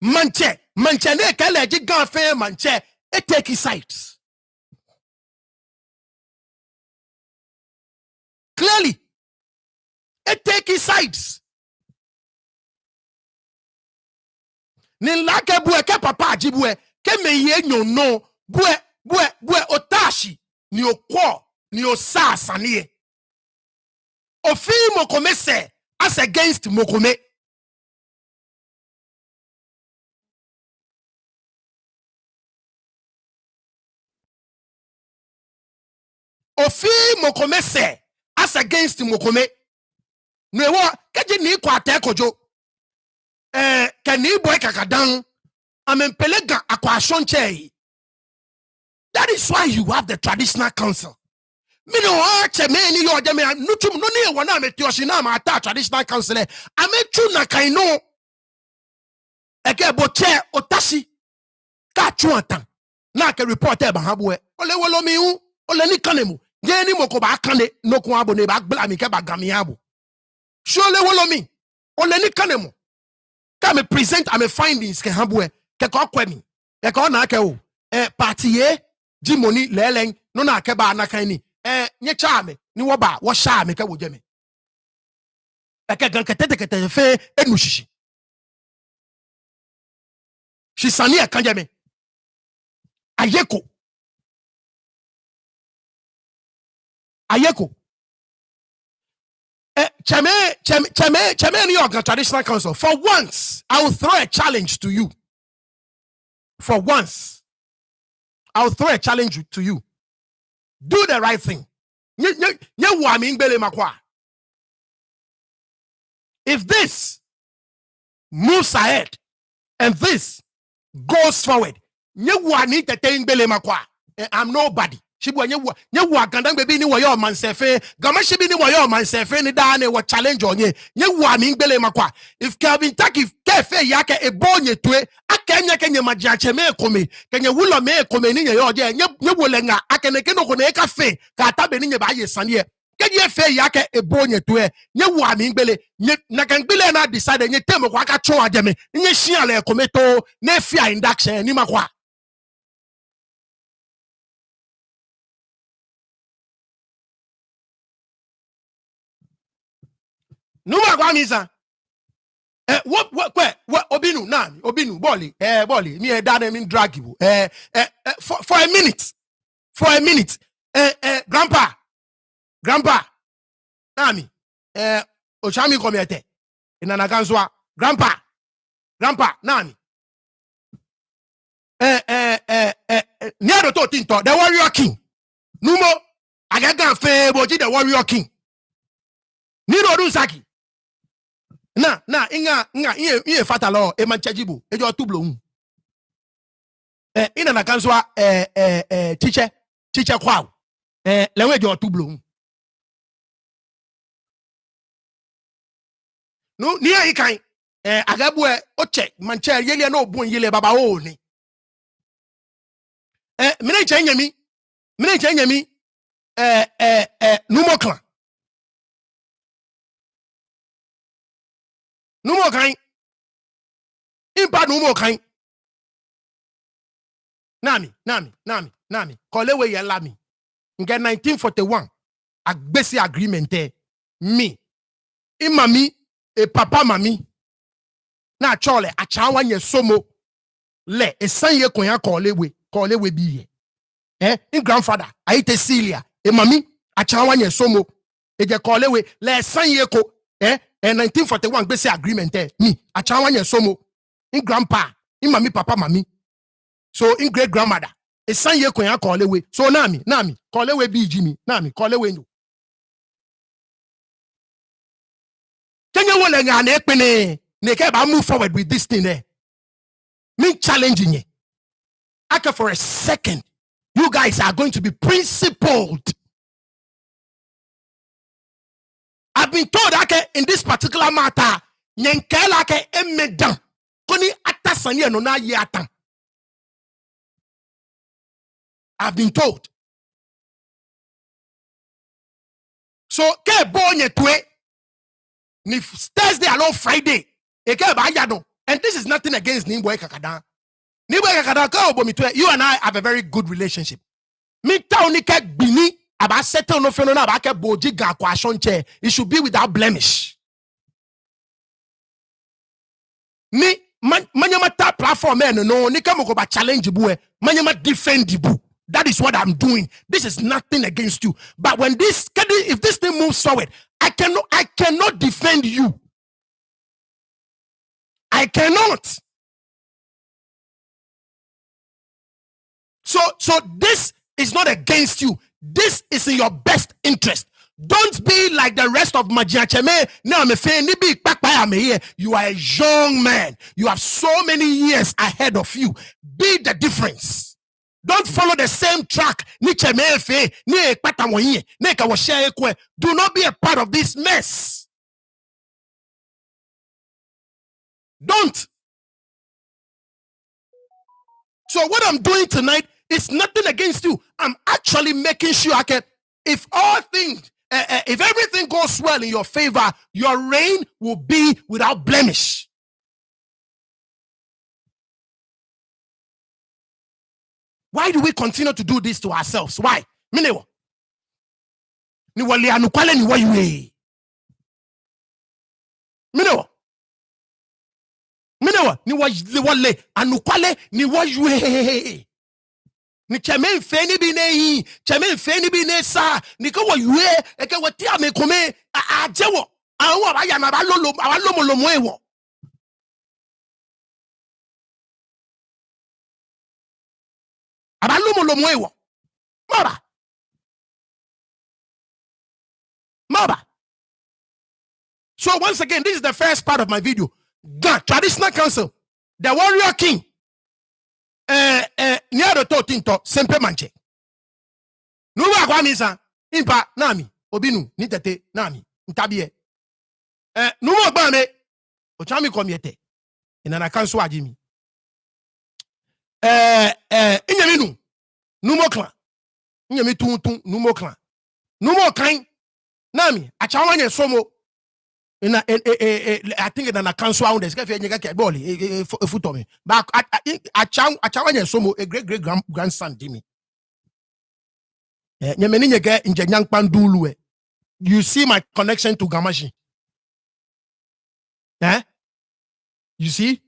manche ne ekaye ye ganfe manche it take sides. Clearly, it take sides. Ni lake bue ke papa ajibue ke meye nyono bue otashi ni okwo ni osasa niye. Ofi mokome se as against mokome. Ofi mokome se as against mokome. Nwewa keji ni kwa te kojo. Kani boy kakadan amempelega akwa shonche. That is why you have the traditional council. Me no ache me ni yo jeme nutum no ne wona metioshi na ma ata traditional council amechu na kaino eke boche otashi ka chuatan na ke report e ba habwe ole wolo mi hu ole ni kanemu ye ni moko ba kane no ko abo ne ba gbla mi ke ba gami abo shole wolo mi ole ni kanemu ka me present am findings ke habwe ke ko kwemi ke ko na ke o party e jimoni lelen no na ke ba na kan ni nye chame ni woba wo sha me ka wo jeme eke gan kete fe enu shishi shisani e kan jeme ayeko chame ni organ traditional council. For once I will throw a challenge to you. For once I will throw a challenge to you. Do the right thing. If this moves ahead and this goes forward, I'm nobody. Ga-Mashie bi ni wayo mansefe ni da ne wa challenge onye nye wa mi ngbele makwa. If Kelvin Tackie kefe yake ebonye tue akenye kenye majiache me kome kenye wulo me kome ni nye yoje nye wolenga akene keno kone kafe ka tabe ni nye ba yesanie kenye fe yake ebonye tue nye wa mi ngbele nye na kangbele na decide nye temo kwa aka chon ajeme nye shiale kome to ne fia induction ni makwa. Numa kwa misa. What obinu nani obinu boli me dad mean drag you for a minute grandpa nami ochami komete inana kanzwa grandpa nami near to tinto the warrior king numo agaga fe boji the warrior king ni no dun saki na inga iye fatalo e manchajibu ejo tublo ina na kanswa chiche kwao lewe ejo tublo no ni ayi kan agabu oche manche yele na obun yele baba o ni mine chenyami numokla numo kan impa numo kan nami kolewe ye lami nge 1941 agbesi agreement me imami e papa mami na chole achawa nye somo le esanye konya kolewe biye in grandfather aite Celia e mami achawa nye somo eje kolewe le esanye ko 1941 basic agreement me achawa nye somo in grandpa in mami papa mami so in great grandmother esanye konya kolewe so nami kolewe bi jimi nami kolewe nyo Kenya wole nga na ekpene ne ke ba move forward with this thing Me challenging you. Okay, for a second, you guys are going to be principled. I've been told that in this particular matter, nyenkela emedan koni atasanye no na yatan. I've been told. So ke bonye twe ni Thursday along Friday eke ba yado. And this is nothing against Nimboy Kakada. Nimboy Kakada ko obo mi twe. You and I have a very good relationship. Me ta oni ke bini aba settle no feno na aba ke boji ga kwa shonche. It should be without blemish. Ni manyamata platform no ni ke moko ba challenge bu manyama defend bu. That is what I'm doing. This is nothing against you. But when if this thing moves forward, I cannot defend you. I cannot. So this is not against you. This is in your best interest. Don't be like the rest of Majiacheme. You are a young man. You have so many years ahead of you. Be the difference. Don't follow the same track. Do not be a part of this mess. Don't. So what I'm doing tonight is nothing against you. I'm actually making sure if all things, if everything goes well in your favor, your reign will be without blemish. Why do we continue to do this to ourselves? Why? Minewa. Ni wale anukwale ni wayue. Minewa. Minewa. Ni wale anukwale ni wayue. Ni cheme mfeni bine cheme mfeni bine sa, ni ka wayue, eke wati ame kome, ajewo. Awa baya na abalomo lomo ewo. So once again, this is the first part of my video. Traditional council, the warrior king, near the Totinto, Sempe Manche. Nuwa Guamisa, Impa, Nami, Obinu, Nitete, Nami, Ntabie. Nuwa Bame, Ochami Komiete, in an account Jimmy. Inyaminu, Numo clan, Inyamitu, Numo clan, Numo kind, Nami, Achawanya Somo. I think in an account sound there's a foot on me. But I some a great grandson Jimmy. You see my connection to Ga-Mashie. You see?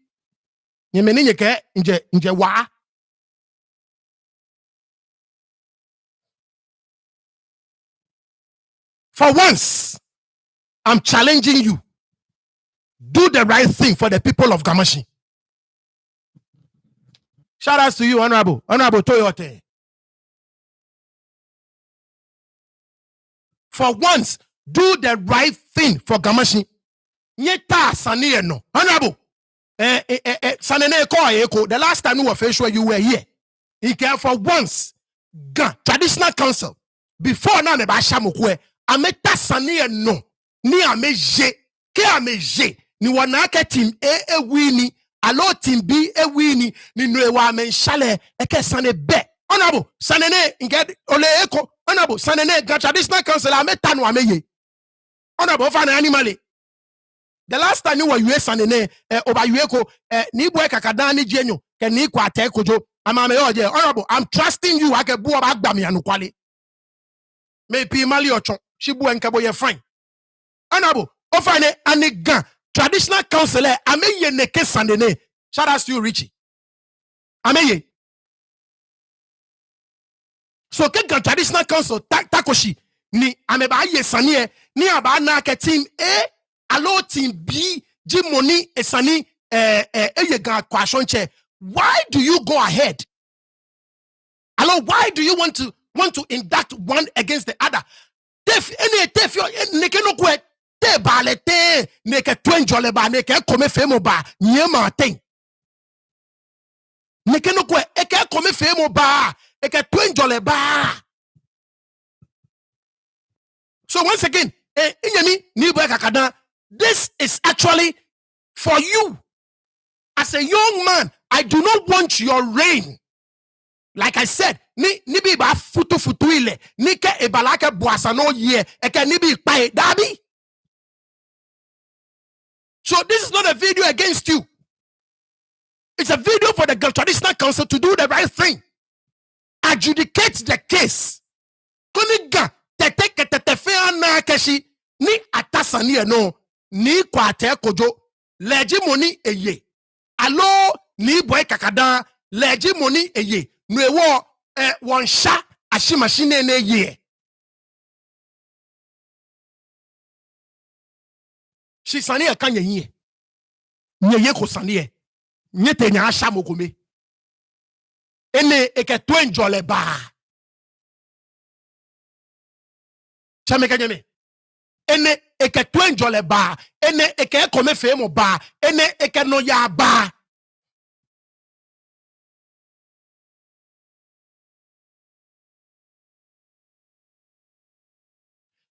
For once, I'm challenging you. Do the right thing for the people of Ga-Mashie. Shout out to you, Honorable Toyote. For once, do the right thing for Ga-Mashie. Nyeta saniye no. Honorable. Sanene ko the last time you were here. For once, traditional council. Before na me ba shamukwe. Ameta saniye no. Ni ameje, ke ameje, ni wanake team A wini, alo team B wini, ni nwewa menshale, eke sane be. Honorable, sanene, inged, ole eko, honorable, sanene, traditional council, ameta no ameye. Honorable, fane animale. The last time you were sanene, oba yueko, ni bwe kakadani jenyo, ke ni kwa te kojo, amame oje. Honorable, I'm trusting you, ake buwa bagdami anukwale. Me pi mali ochon, shibu enkebo ye fine. Honorable, ofane anigan traditional councilor ameye neke sandene. Shout out to you, Richie. Ameye. So ke traditional council takoshi ni ameba ye sanie ni aba na ke team A alo team B jimoni esani eye gan kwashonche. Why do you go ahead? Alo, why do you want to induct one against the other? Te balete neke twenjole ba neke kome femo ba nyema ten. Neke no kwe eke kome femo ba eke twenjole ba. So once again, this is actually for you. As a young man, I do not want your reign. Like I said, ni bi ba futu ile, ni ke ebalake boasa no ye, eke ni bi pae dabi. So this is not a video against you. It's a video for the Girl Traditional Council to do the right thing. Adjudicate the case. Koniga tetefe na keshi ni atasani no ni kwate kojo leji money eye. Alo ni boy kakada leji money eye. Nwewo one sha ashimashine ne ye. She sani e kanye ye. Nye ko sani e. Nye te nya asha mokome. Ene eke twenjole ba. Chameka nyame. Ene eke twenjole ba. Ene eke kome femo ba. Ene eke no ya ba.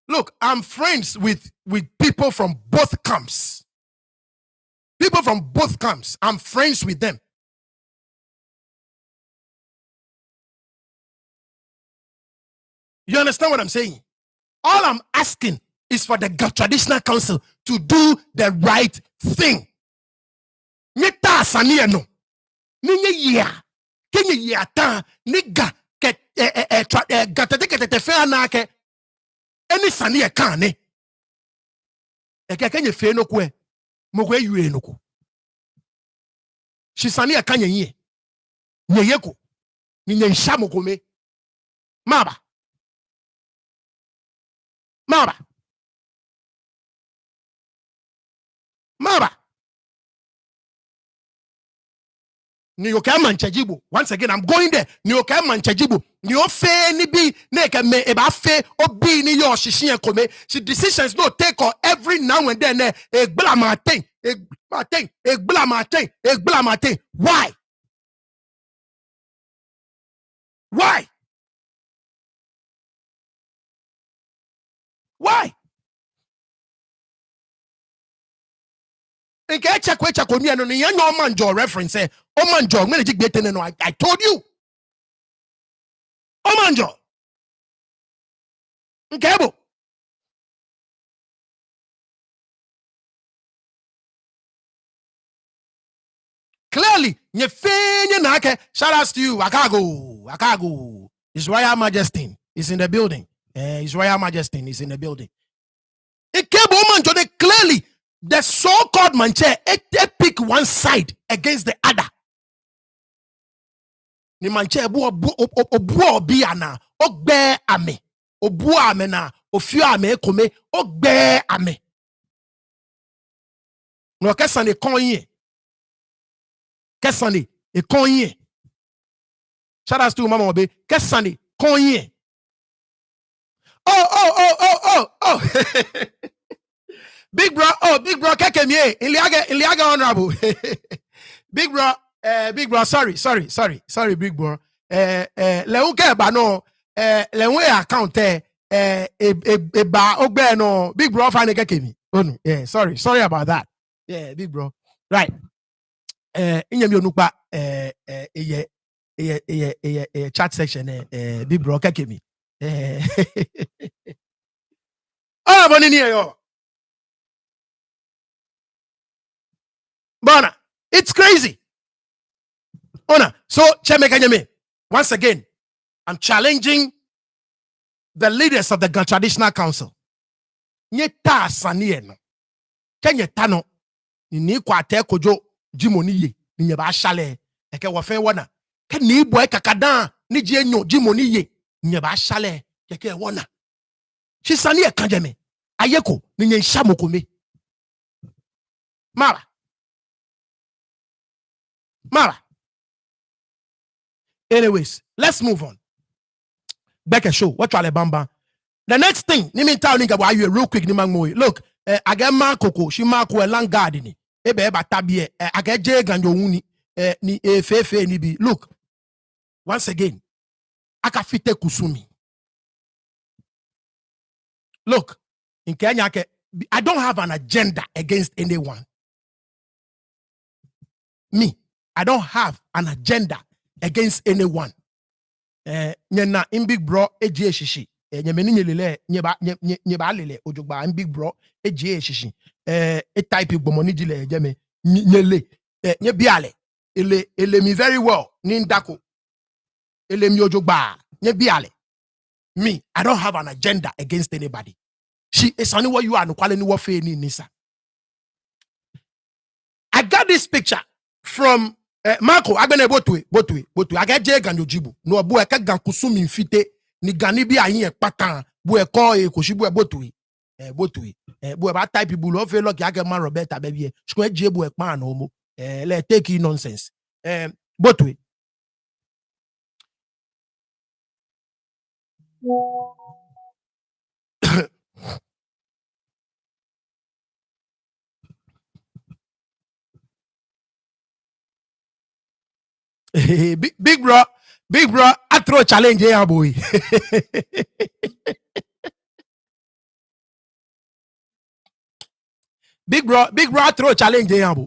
Look, I'm friends with people from both camps. People from both camps. I'm friends with them. You understand what I'm saying? All I'm asking is for the Traditional Council to do the right thing. Nyeta saniye no. Ninye ya. Kenye ya ta. Niga. Gatete fe anake. Eni saniye kane. Eke kenye fe no kwe. Mokwe yue no ku. Shi saniye kanye nye. Nye yeko. Ninye nsha mokome. Maba. Maba. Maba. Niyoka manchajibu. Once again, I'm going there. Niyoka manchajibu. Niyo fe ni bi neke me eba fe obi ni yo shishin kome. She decisions no take or every now and then. Egbla matin. Why? Why? Why? I reference I told you. Omanjo. Nkebo. Clearly, shout out to you. Akago. His Royal Majesty is in the building. His Royal Majesty is in the building. Nkebo Omanjo, they clearly the so-called manche, they pick one side against the other. Ni manche obu obi ana ogbe ame obu ame na ofiu ame kome ogbe ame. No kesane konye. Kesane e konye. Shout out to Mama Obe. Kesane konye. Oh. Big bro, Kekemie, Iliaga honorable. Big bro, sorry, big bro. Leuke ba no, lewe account ba ogbe no, big bro fane Kekemi. Oh no, yeah, sorry about that. Yeah, big bro. Right. Inyemi onukpa chat section big bro Kekemi. Oh, bonini yo. Bana, it's crazy. Ona, so Chemekanyame, once again, I'm challenging the leaders of the Traditional Council. Nyeta sanieno. Kenye tano ni kwa te kojo jimoniye ni ba shale eke wofen wona. Ke ni boy kakadan ni je enyo jimoniye ni ba shale eke wona. Shi saniye kanjeme. Ayeko ni nsha mokome. Mara. Anyways, let's move on. Back a show. What bamba? The next thing, Nimi tell nigga why you real quick nimang. Look, I get Marco, she Marco a long garden. Ebe tabie, I get jeg and your uni. ni efefe ni bi. Look, once again, akafite kusumi. Look, in Kenya, I don't have an agenda against anyone. Me, I don't have an agenda against anyone. Nyena in big bro eji eshishi. Nyemeni nyelele nyeba lele ojogba in big bro eji eshishi. E type gbomoni jile jeme nyele nyebiale ele mi very well ni ndako. Ele mi ojogba nyebiale. Me, I don't have an agenda against anybody. She is only what you are no quality warfare ni nisa. I got this picture from Marco. I gonna botwe. I get Jay Ganyojibu. No abu eka gankusumi mfite ni ganibi ayin patan bu eko e koshibu botwe. Botwe. Bu ba type people love look ya get man Roberta baby. Shko eje bu ekpan no mo. Let take you nonsense. Botwe. big bro, I throw challenge here, boy. big bro, I throw challenge here, boy.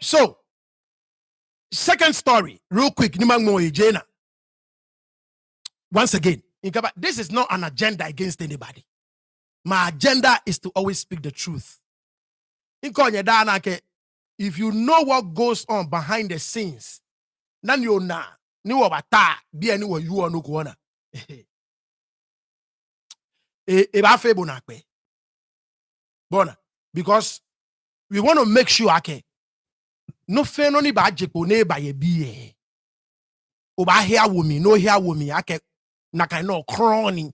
So second story, real quick, Jena. Once again, this is not an agenda against anybody. My agenda is to always speak the truth. If you know what goes on behind the scenes, then you know be anywhere you are no corner. Because we want to make sure no fair no ni ba jepo ne ba ye bi oba hear womi no hear womi na kind of crony.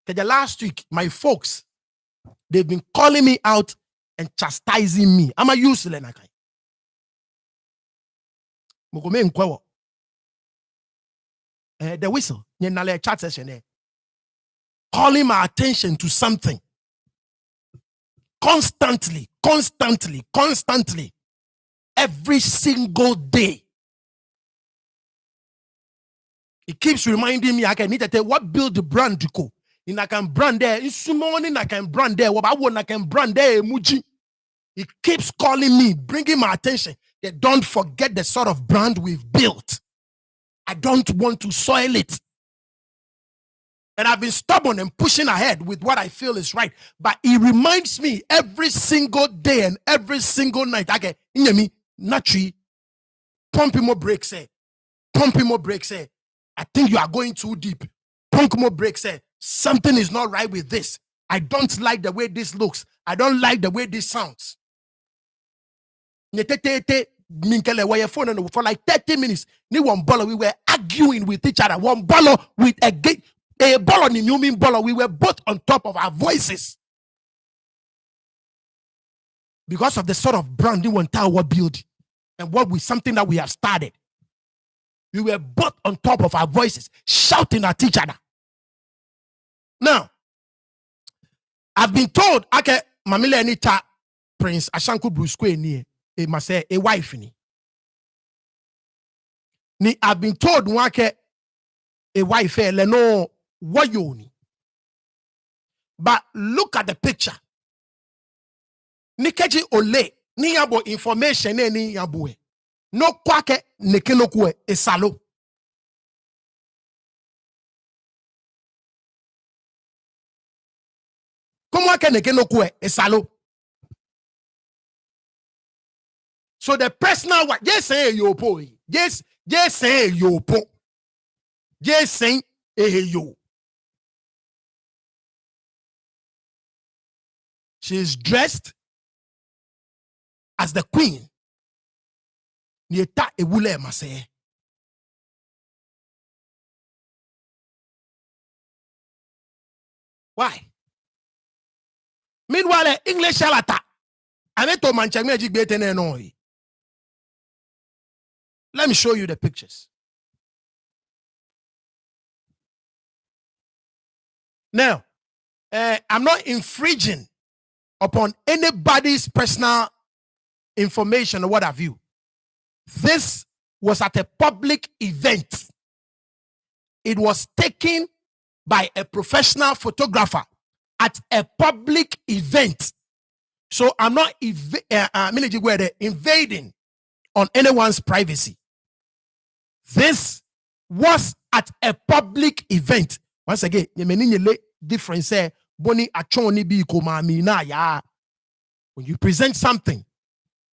The last week, my folks, they've been calling me out and chastising me. I'm a useless. The whistle, chat session, calling my attention to something constantly, every single day. It keeps reminding me, I need to tell what build the brand to go. I can brand there. In morning, I can brand there. What I can brand there. Muji. It keeps calling me, bringing my attention. That don't forget the sort of brand we've built. I don't want to soil it. And I've been stubborn and pushing ahead with what I feel is right. But it reminds me every single day and every single night. Okay, me, naturally, pumping more brakes. Pumping more brakes. I think you are going too deep. Punk more brakes. Something is not right with this. I don't like the way this looks. I don't like the way this sounds. For like 30 minutes, we were arguing with each other. One ball with a ball on the new ball. We were both on top of our voices. Because of the sort of brand we want our build and something that we have started. We were both on top of our voices, shouting at each other. Now, I've been told, okay, Mamile Anita Prince Ashanku Bruce Quaye ni must say a wife ni. I've been told wake a wife leno wayoni. But look at the picture. Ni keji ole ni yabo information ni yabue. No kwake nekenokwe esalo. So the personal one, yes, say yo po. Yes, say yo po. Yes, say yo. She is dressed as the queen. Nieta ewule mase. Why? Meanwhile, English shalata. Aneto manchangmeji betene noi. Let me show you the pictures. Now, I'm not infringing upon anybody's personal information or what have you. This was at a public event. It was taken by a professional photographer at a public event. So I'm not invading on anyone's privacy. This was at a public event. Once again, difference when you present something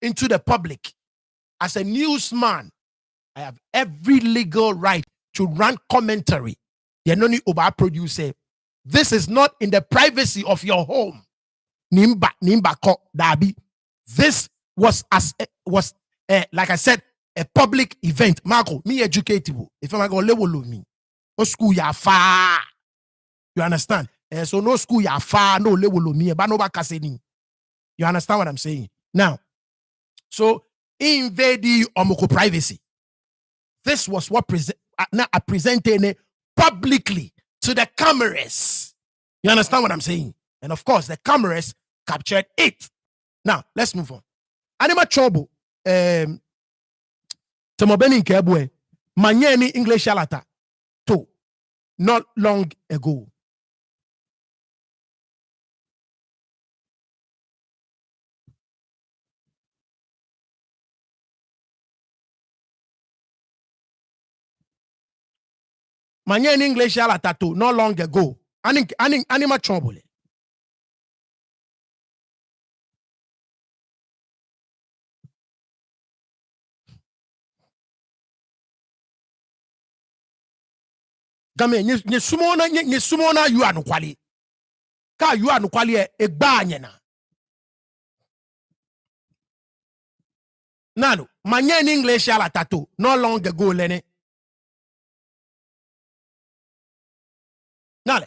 into the public as a newsman, I have every legal right to run commentary. Producer. This is not in the privacy of your home. Nimba ko dabi. This was like I said, a public event. Marco, me educatable. If I'm going to level me, no school ya far. You understand? So no school ya far, no level me. But no bakaseni. You understand what I'm saying? Now, so invade omoko privacy. This was what I presented publicly to the cameras. You understand what I'm saying? And of course, the cameras captured it. Now, let's move on. Anima trouble. Tomobeni Nkebwe, Manyeni English Alata, too, not long ago. Manyeni English Alata, too, not long ago. Anima trouble. Game nye sumona you anu kwali. Ka you anu kwali egba nyena. Nano, manye English ala tato, no long ago lene. Nale.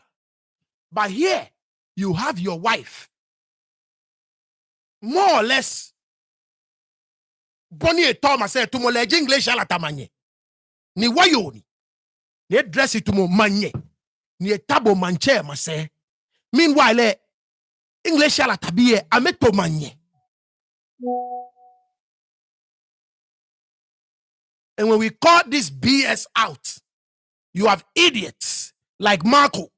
But here you have your wife. More or less. Boni etoma say to mo leji English ala tamanye. Ni wayo ni. Ni dress it to mo manye. Ni etabo manche ma say. Meanwhile, English ala tabiye ameto manye. And when we call this BS out, you have idiots like Marco.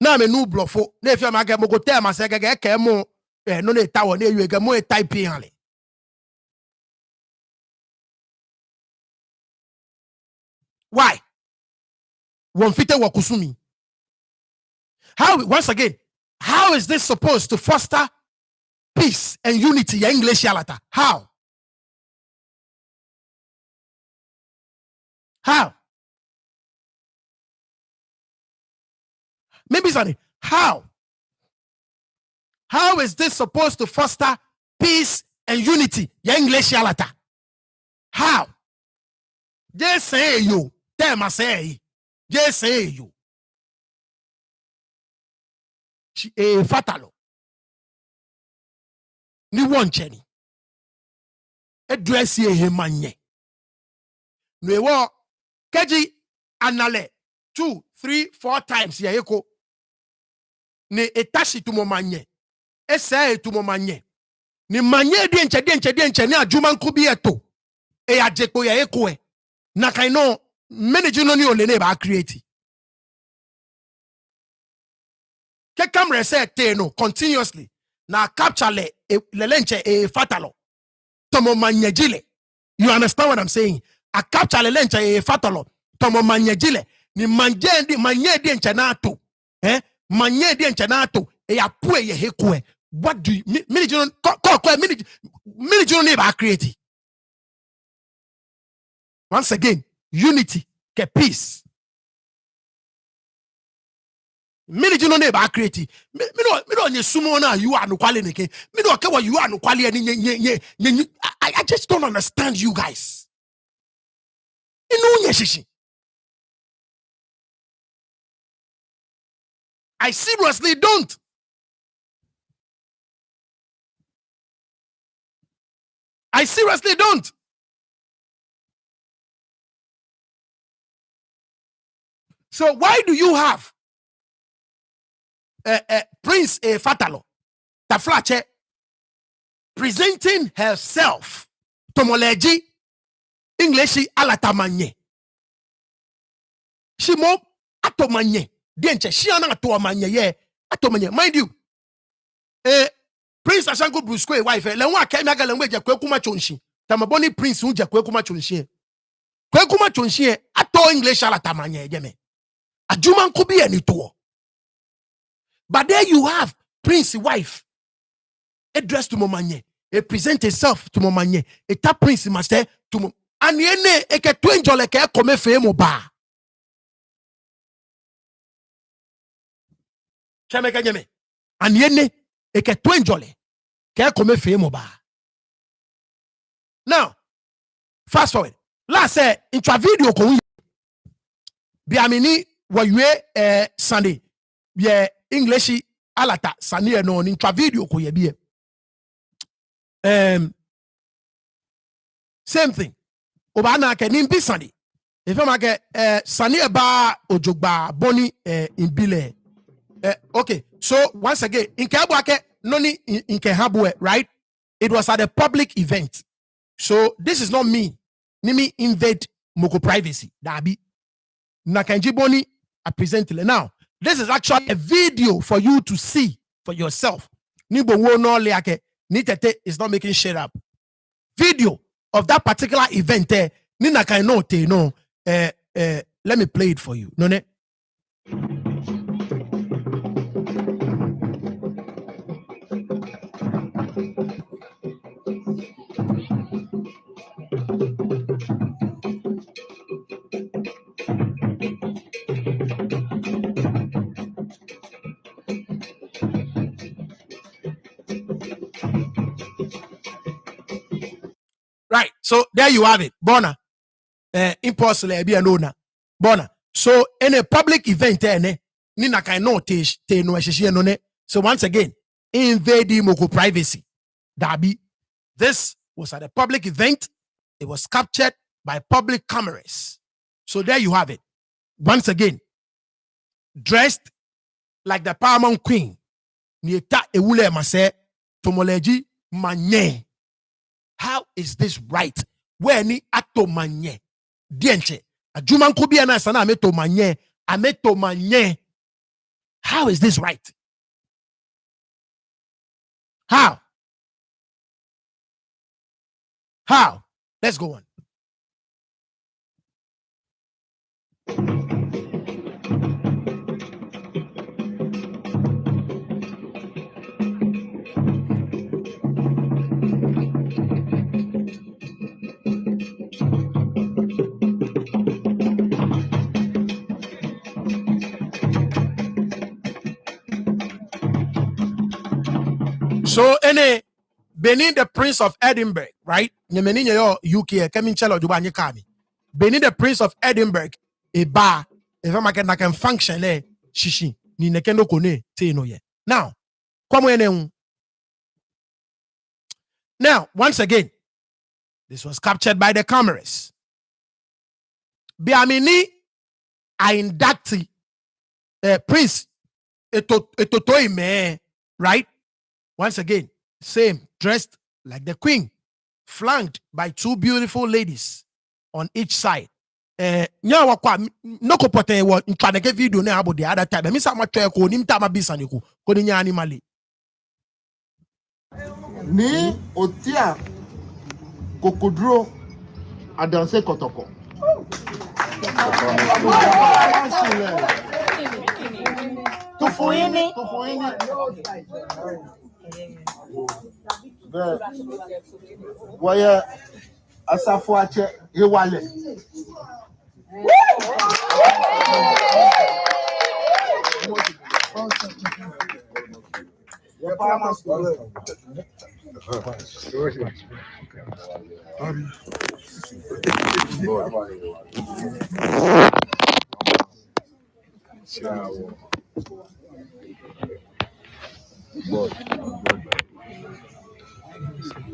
Na me nu blofo. Ne fi ma ge mo go tell ma say ge ke mo no ne tawo ne you ge mo e type hale. Why? One fite wakusumi. How, once again, how is this supposed to foster peace and unity? English yalata. How? How? Maybe something. How? How is this supposed to foster peace and unity? English yalata. How? Just say you. Tell me say. Just say you. Fatalo. Ni woncheni. Address ye hemanye. Nwewo keji anale 2, 3, 4 times ye eko. Ni etashi tumomanye. Ese tumomanye. Ni manye dienche ni ajuma nkubi eto. E ajeko ye eko e. Na kaino manage no ni olene ba create. Ke camera say no continuously. Na capture le lenche fatalo. Tomo manyejile. You understand what I'm saying? A capture le lenche fatalo. Tomo manyejile. Ni manye di enche na to. Manye di enche na to. E ya pue ye hekwe. What do you manage no ba create? Once again, unity, ke peace. Manage no ba create. Me no nye sumo na you are no kwale neke. Me no ke wa you are no kwale ni I just don't understand you guys. I seriously don't. I seriously don't. So why do you have Prince Fatalo Taflache presenting herself Tomoleji English alatamanye. She mo atomanye. Dienche she ana atomanye ye atomanye. Mind you, Prince Ashango Brusque wife le wa kemi aga le nwe kuma chonshi. Tamaboni Prince unje kuma chonshi. Kuma chonshi ato English alatamanye jeme. Ajuman kubi eni to. But there you have Prince wife addressed to Momanye. He present himself to Momanye. A tap Prince master to Mom. And yene eke twenjo leke kome fe mo ba. Cheme kanyeme. And yene eke twenjo leke kome fe mo ba. Now, fast forward. Last say intra video ko biamini wa yue Sunday. Ye English alata sani no intra video ko ye biye. Same thing. Obana ke nimbi Sunday. If I'm like Sunday ba ojogba boni in bile. Okay. So once again, in Kabwake noni in Kehabwe, right? It was at a public event. So this is not me. Nimi invade moko privacy. Dabi. Nakanji boni I present it now. This is actually a video for you to see for yourself. Nibo wo no leake. Nitete is not making shit up. Video of that particular event there. Nina can no te no. Let me play it for you. No ne. Right. So there you have it. Bona. Impulse be an owner. Bona. So in a public event, Nina can no te no ne. So once again, invading moko privacy. Dabi. This was at a public event. It was captured by public cameras. So there you have it. Once again, dressed like the paramount queen. Nieta ewule mase tomoleji manye. How is this right? Where ni ato manye? Dienche. Ajuman kubi ana sana ameto manye. Ameto manye. How is this right? How? How? Let's go on. So, Benin the Prince of Edinburgh, right? Benin UK, coming chelo jubanye kami. Benin the Prince of Edinburgh, a bar, if I'm na can function le shishi ni nekendo kone te no ye. Now, once again, this was captured by the cameras. Biamini I inductee Prince etotoi me, right? Once again, same, dressed like the queen, flanked by two beautiful ladies on each side. No kopote wo ntwaneke video na abo the other time. Me say ma twa ko nim ta ma bisa ne ko ni nya animali.
Ni otia kokodro a danser kotoko. Tufuini. Waya asafo ache yewale.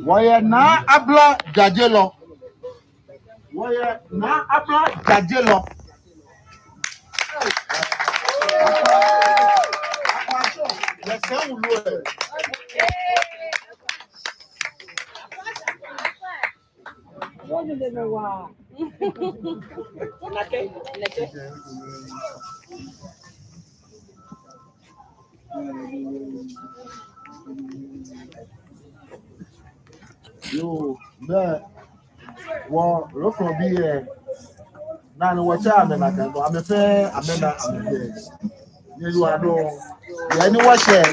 Waya na abla jajelo. Waya na abla jajelo. Yo, man, well, look from here. Now, watch out, man. I'm a fair, I'm you are no, anyone share.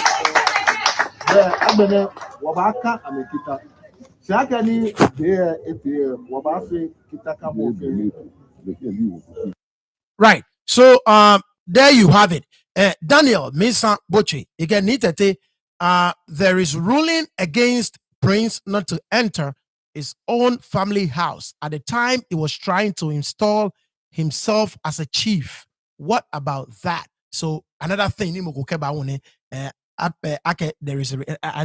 Yeah, I'm gonna, Wabaka, I'm a kita. Sakani, there, if you, Wabafi, Kitaka,
Right. So there you have it. Daniel Misa Boche. Again, there is ruling against Prince not to enter his own family house at the time he was trying to install himself as a chief. What about that? So another thing, there is I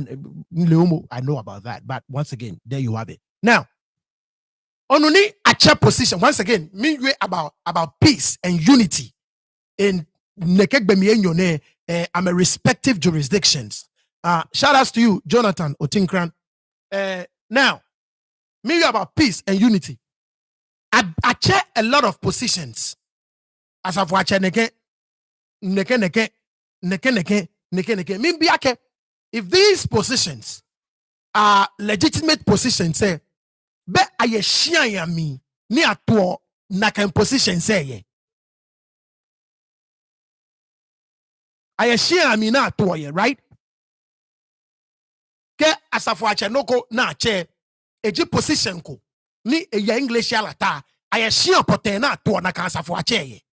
know about that, but once again, there you have it. Now, only a chair position. Once again, mean about peace and unity in I'm a respective jurisdictions. Shout outs to you, Jonathan Otinkran. Now, me about peace and unity. I chair a lot of positions. As I've watched neke. If these positions are legitimate positions, say, be aye shia mi ni ato na kan position say ye. Aye shia mi na ato ye, right? Ke asafo ache noko na ache eji position ko ni eya English alata aye shia poten na ato na kan asafo ache ye.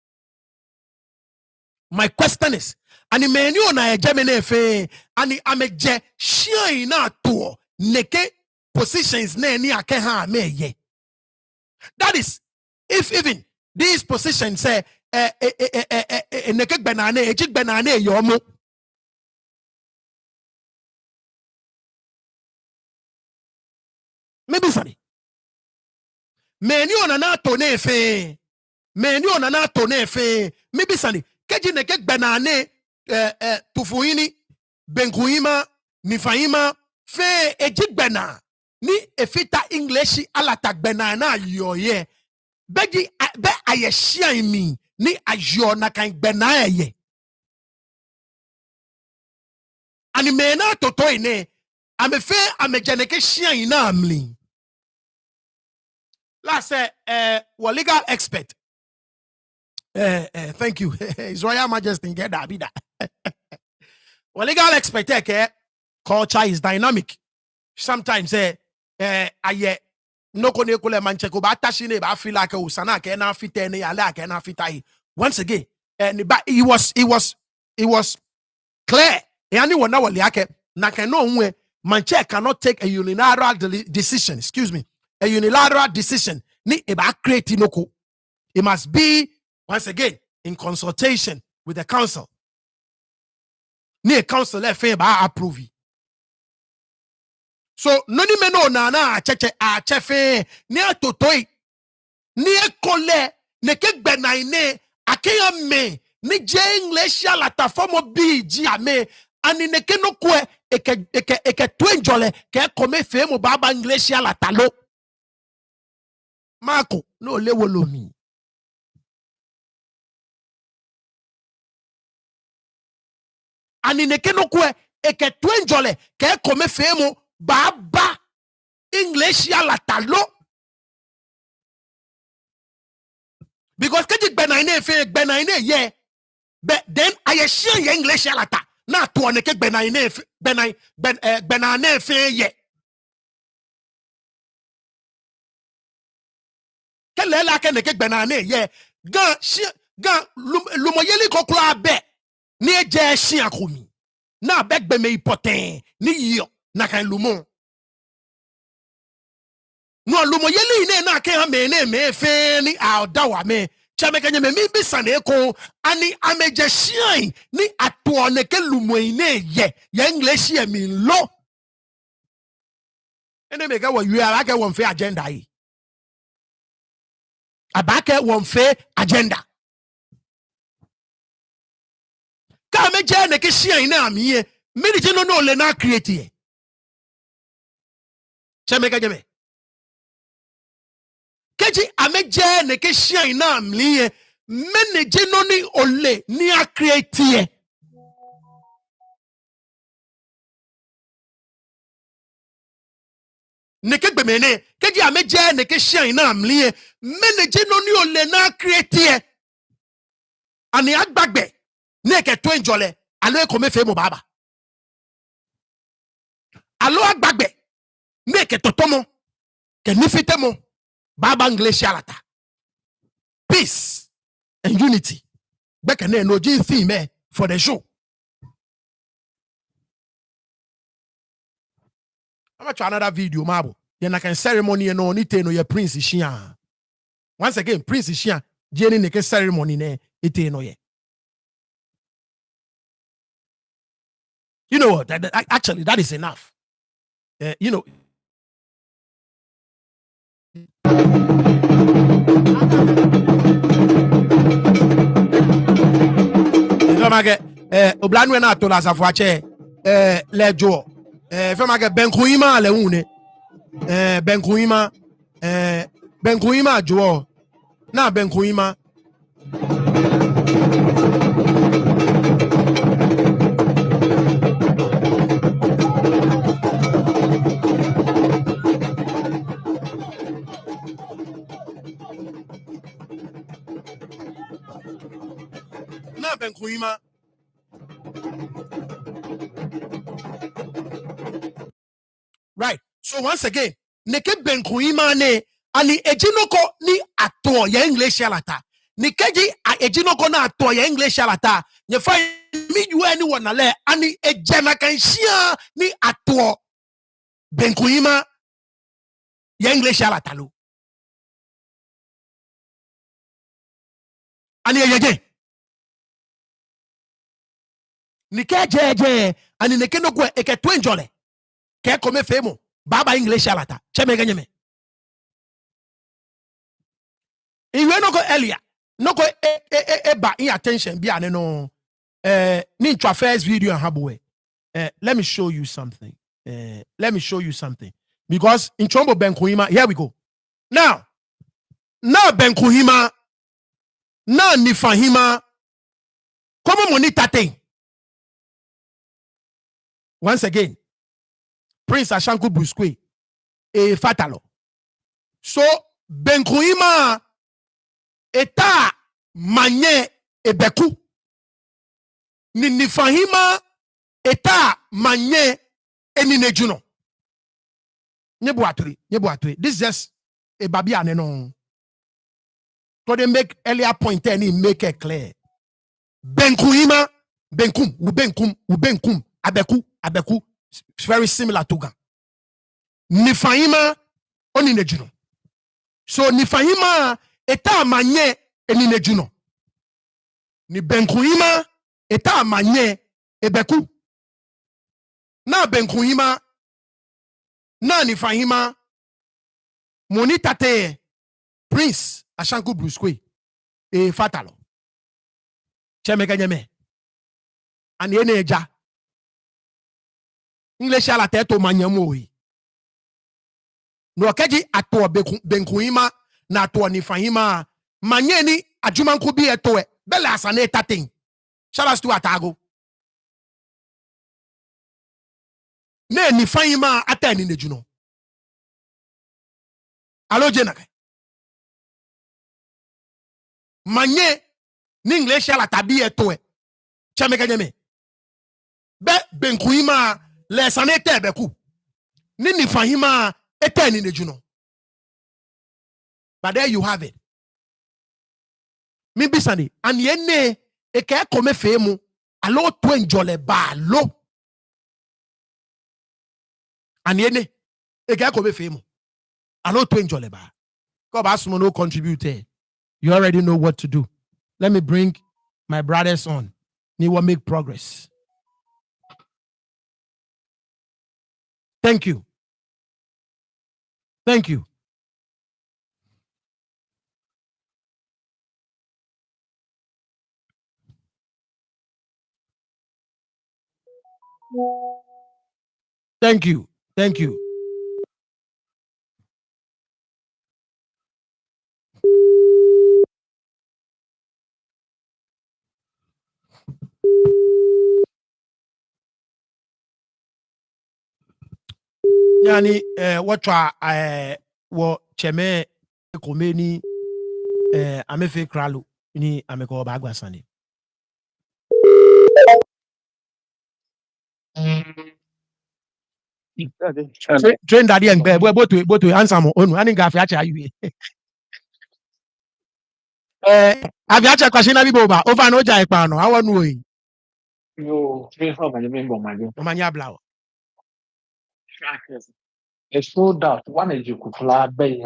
My question is, ani meni ona eje me na efe ani ameje shia na ato neke positions na ni ake ha me ye. That is, if even these positions say neke benane ejik benane yomo. Maybe funny. Meni ona na to nefe. Meni ona na to nefe. Maybe sunny. Keji neke benane tufuini benkuima nifaima fe ejik bena ni efita English alata benana yoye. Begi be ayeshia mi ni ayo na kan bena ye. Ani mena toto ine amefe amejaneke shia ina amli. Last legal expert. Thank you. His Royal Majesty get that be that. Legal expert culture is dynamic. Sometimes aye no kone kule mancheko ba tashine ba feel like usana ke na fite ne yale ke na fitai. Once again, he was clear. Yani wona wali ake na ke no nwe manche cannot take a unilateral decision. Excuse me. A unilateral decision ni eba create noko. It must be once again in consultation with the council. Ni council fe ba approve. So noni meno na cheche a chefe ni atotoi ni ekole ne ke gbenaine akeya me ni je English la ta formo bi ji ame ani ne ke no kwe eke twenjole ke come fe mo baba English la ta lo Marco no lewolo mi. Ani ne ke no kwe eke twenjole ke come fe mo baba English la ta lo. Because kejik benaine fe benaine ye. But then I share your English alata. Na to ne ke benaine benane fe ye. Kele la ke ne ke benane ye. Gan lumoyeli kokla be. Ni je shi akomi. Na beg be me ipoten ni yo na kan lumon. No lumoyeli ne na ke ha me fe ni aldawa me. Chamekanye me mi bisane ko ani ameje shine ni ato ne ke lumoine ye English ye mi lo ene me ga wo wi ara ke won fe agenda yi abake won fe agenda ka meje ne ke shine na mi ye Many jeno no le na create. Chemeka jeme. Keji ameje ne ke shine na mliye. Many jeno ni ole ni a create. Neke gbemene keji ameje neke shine na amlie meneje no ni ole na create ani agbagbe neke to enjole alo e kome fe mo baba alo agbagbe neke totomo ke nifite mo baba english alata peace and unity beke ne no ji theme for the show. I'm going to try another video mabo then I can ceremony no ni te no ye prince shia. Once again prince shia jeni neke ceremony ne ite no ye. You know what? Actually, that is enough. You know. Oblanwe na to la safuache lejo. Femage benkuima le une. Benkuima jo. Na benkuima. Benkuima. Right. So once again, neke benkuima ne ani ejinoko ni ato ya English alata. Nikeji a ejinoko na ato ya English alata. Nye fa mi yu anyone ale ani ejana kanshia ni ato benkuima ya English alata lo. Ani ejeje. Nike jeje ani neke no kwe eke twenjole ke kome femo baba English alata cheme ganyeme iwe no go earlier no go ba in attention bi ane no ni twa first video and habwe let me show you something because in chombo benkuhima here we go now benkuhima na nifahima komo monita thing once again Prince Ashanku Busquet e fatalo. So benkuima eta manye ebeku. Nifahima eta manye eninejuno. Nyebuatri. This is just a babi aneno. So they make earlier point and make it clear. Benkuima, ubenkum, abeku. It's very similar to Ga. Nifahima oninejuno. So nifahima eta manye eninejuno. Ni benkuima eta manye ebeku. Na benkuima na nifahima monitate Prince Ashanku Busquet e fatalo. Chemeka nyeme. Ani ene eja. English ala teto manyamoi. No keji ato benkuima na ato nifahima manyeni ajumanku bi etoe bela asane tating. Shout out to Atago. Ne nifahima atani nejuno. Alo jenake. Manye ni English ala tabi etoe. Chameka nyeme. Be benkuima le sanete beku. Ni nifahima eteni nejuno. But there you have it. Mi bisani and yene eke kome femu alo twenjole ba lo. And yene eke kome femu alo twenjole ba. God has no contribute. You already know what to do. Let me bring my brothers on. They will make progress. Thank you. Thank you. Thank you. Yani watwa wo cheme komeni amefe kralo ni ameko bagwa sane. Train daddy and be both to answer mo onu ani ga fi acha ayu. Abi acha kwashina bi boba over no jai pa no awon nu oyi.
Yo, train from my main bomb.
Omanya blawo.
It's no doubt one is you could fly bay.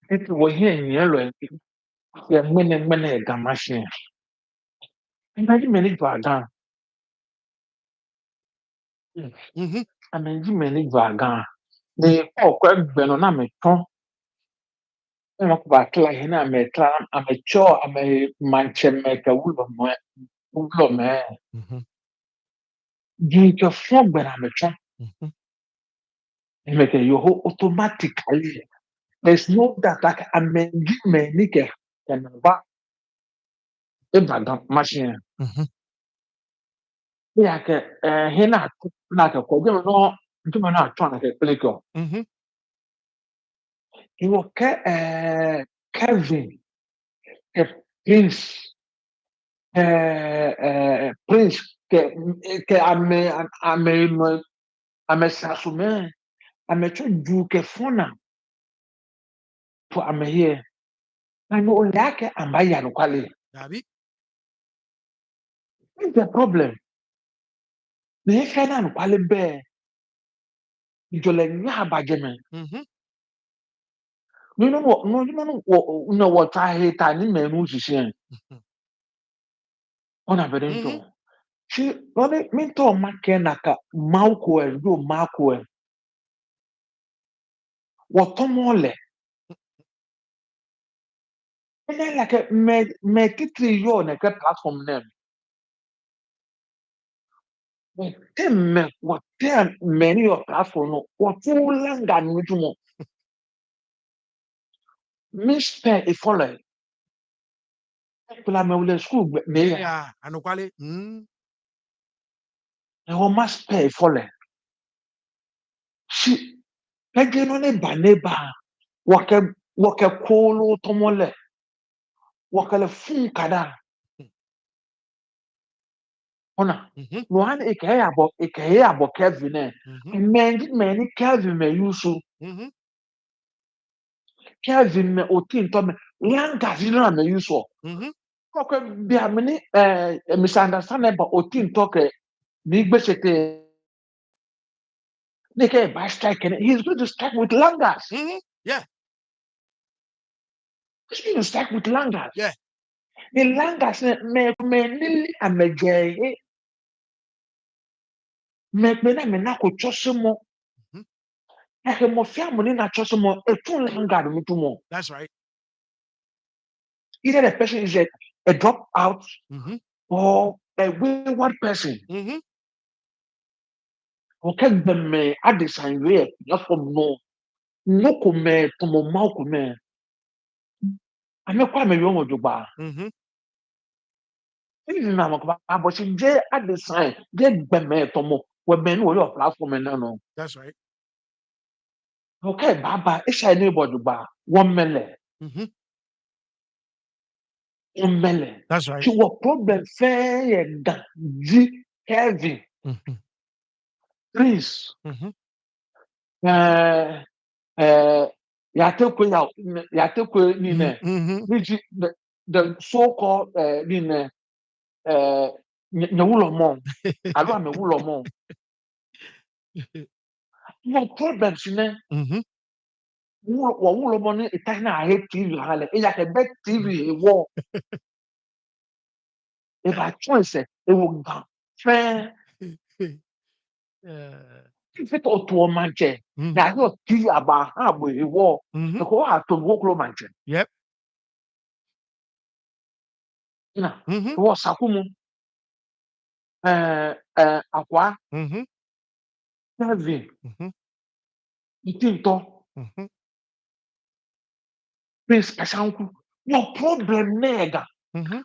It was here in yellow. Yeah, many Ga-Mashie. Imagine many Vagan.
Mhm.
I mean, many Vagan. They all quite benoname. I'm a battle. I'm a clam. I'm a chore. I'm a manchen make a wool of man.
Mhm.
Drink your phone when I'm a chum.
Mhm.
Make a yo automatically. There's no that like a man give me nigger and back a machine.
Mhm.
Yeah, he not like a codem no, do not trying to play go.
Mhm.
He will Kelvin, a prince, prince, I'm a sasume, I'm a duke fona for I'm here. I know like I'm by Yanuquali.
Dabi.
What's the problem? The Fena Quali bear, you like Yabajaman.
Mhm.
You know what? No, you know what I hate. I didn't know who's saying. On a very
Mhm.
She only me to make naka mauko e do mauko e. Watomole. And then like me titri yo na ke platform name. What ten many of platform no. What too langa ni tumo. Me spare e follow. Pela me wule school me ya.
Yeah, anokwale. Mm.
E ho ma spare e follow. She pege no ne ba ne ba. Wake kolo tomole. Wakale fun kada. Ona.
Mhm.
Lohan eke abo Kelvin eh.
Mhm.
Many Kelvin me yusu.
Mhm.
Kelvin me otin to me. Langa zina me yusu.
Mhm.
Koke bi amini misunderstand about otin to ke ni gbesete. Nike by striking. He's going to strike with langas.
Mhm. Yeah.
He's going to strike with langas.
Yeah.
The langas me nili ameje. Me na ko chosimo.
Mhm.
Eke mo fiamu ni na chosimo. Etun langard mutumo.
That's right.
Either the person is a dropout
Mhm.
or a wayward person.
Mhm.
Okay, the me at the sign way, just from no come to mo mau come. I know quite me young ojuba.
Mhm.
Even na mo ba but she je at the sign, je gbe me to mo. We men wo your platform na no.
That's right.
Okay, baba, e sha ni bojuba.
Mhm.
One mele.
That's right.
She was problem fair and G Kelvin,
Mhm.
Prince.
Mhm.
Uh, yatekwe nine
Mhm.
which the so-called nine nyewulomo alo amewulomo no problems ne
Mhm.
wulomo ne itan na ahe tv hale e yake bet tv e wo e ba choice e wo gan fe fit otu o manche
Mhm.
na yo tv aba ha bo e wo e
Mhm.
ko ha to wo klo manche
Yep.
na
Mhm.
wo sakumu Akwa,
Mhm.
Kelvin,
Mhm.
Itinto,
Mhm.
Prince Kasanku. No problem nega.
Mhm.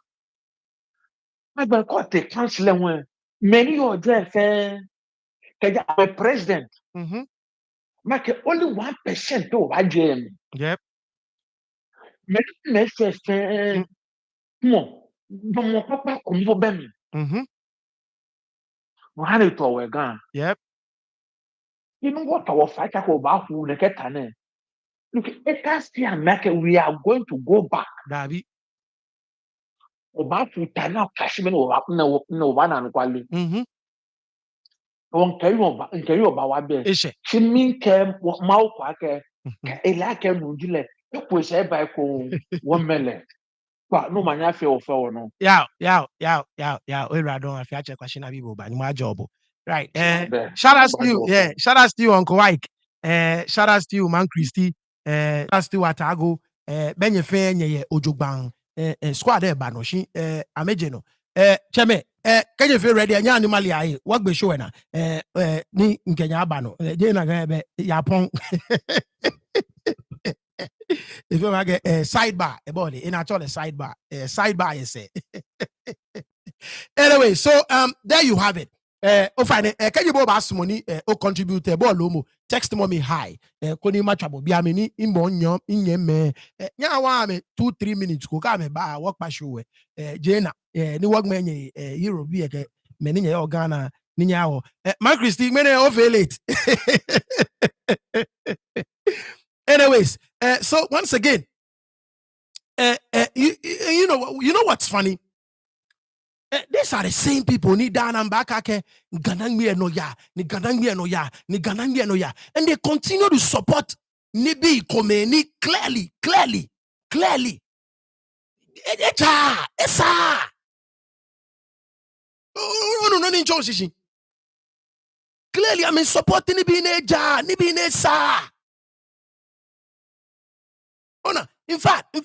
I been caught the chancellor when many of them say, I'm president.
Mhm.
Make only 1% of IJM.
Yep.
Many say, come on, no papa come for them.
Mhm.
Run it to our gun.
Yep.
You know what our fight about who the ketane. Look, it can see and make it. We are going to go back.
Dabi.
About Tana Kashman or no one and quality.
Mhm.
On carry over what be.
Eshe.
She mean came what mouth quack.
Mhm.
Elake Mugile. You push a bike 1 million. But no man, I feel for no.
Yeah. We don't have to question about but my job. Right. Shout out to you. Yeah. Shout out to you, Uncle Mike. Shout out to you, Man Christy. Shout out to you, Atago. Benye fe nye Ojogbang. Squad ba no shi. Ameje no. Cheme. Kenye fe ready anya animali ai. Wak be show na. Ni nkenya ba no. Je na ga be yapon. If you get sidebar, about it, in actual sidebar, sidebar, you say. Anyway, so there you have it. Fine. Can you both money or contribute a ball lomo? Text mommy hi. Koni machabo bi amini imbo nyom inyeme. Nya wa me 2-3 minutes ko ka me ba work pa show. Jena ni work me hero bi ke me ni nya Ghana ni nya wo. Man Christy me na off late. Anyways, so once again, you know what's funny? These are the same people. Ni dana mbakake ganangmi no ya, ni ganangmi no ya, ni ganangmi no ya, and they continue to support Nibi Komeni clearly. Esa. Oh no ni clearly, I mean supporting Nibi Neja, Nibi Nesa. Oh no, in fact,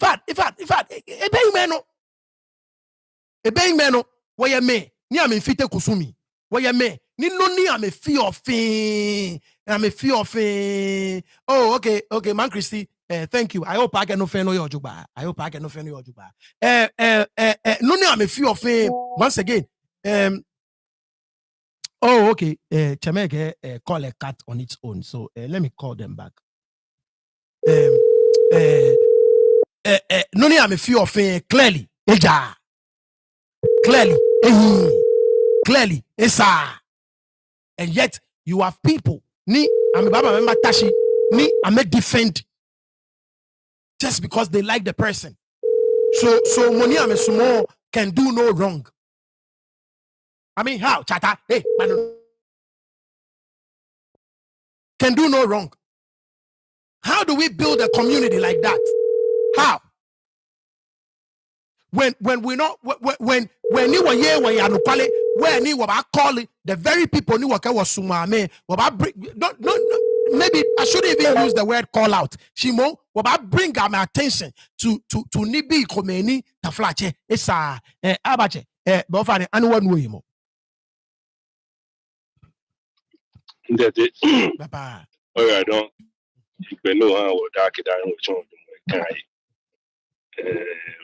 ebeng meno where me ni am fite kusumi where me ni no ni am fear of oh okay Man Christy thank you. I hope I can no fan your juba. No ni am fear of once again oh okay Chemeke call a cat on its own, so let me call them back. No ni am fear of clearly eja clearly esa. And yet you have people ni I'm baba member tashi ni I'm a defend just because they like the person. So money I'm a small can do no wrong. I mean how chata hey can do no wrong. How do we build a community like that? How? When we not when you were here when you are when you were calling the very people you were sumame no maybe I shouldn't even use the word call out. Shimo bring my attention to Nibi Komeni Taflache esa abache bofane anyone way mo papa
I don't know how dark it down with some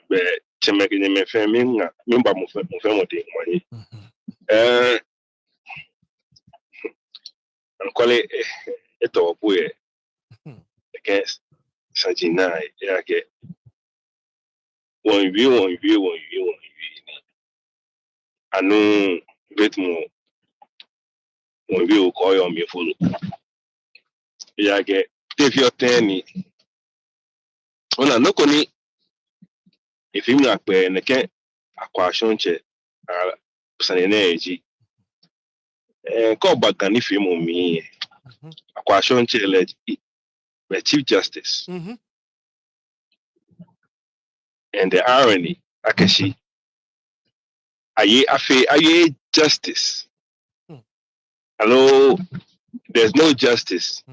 but to make it family, member of family money. And call it a boy against Sajina. Yeah, get one view. I know bit more one view call on me follow. Yeah, get if you're 10. Ona no ni if you not pay and can acquisition check energy call back and if you me acquisition check the Chief Justice and the irony Akashi aye justice. Hello, there's no justice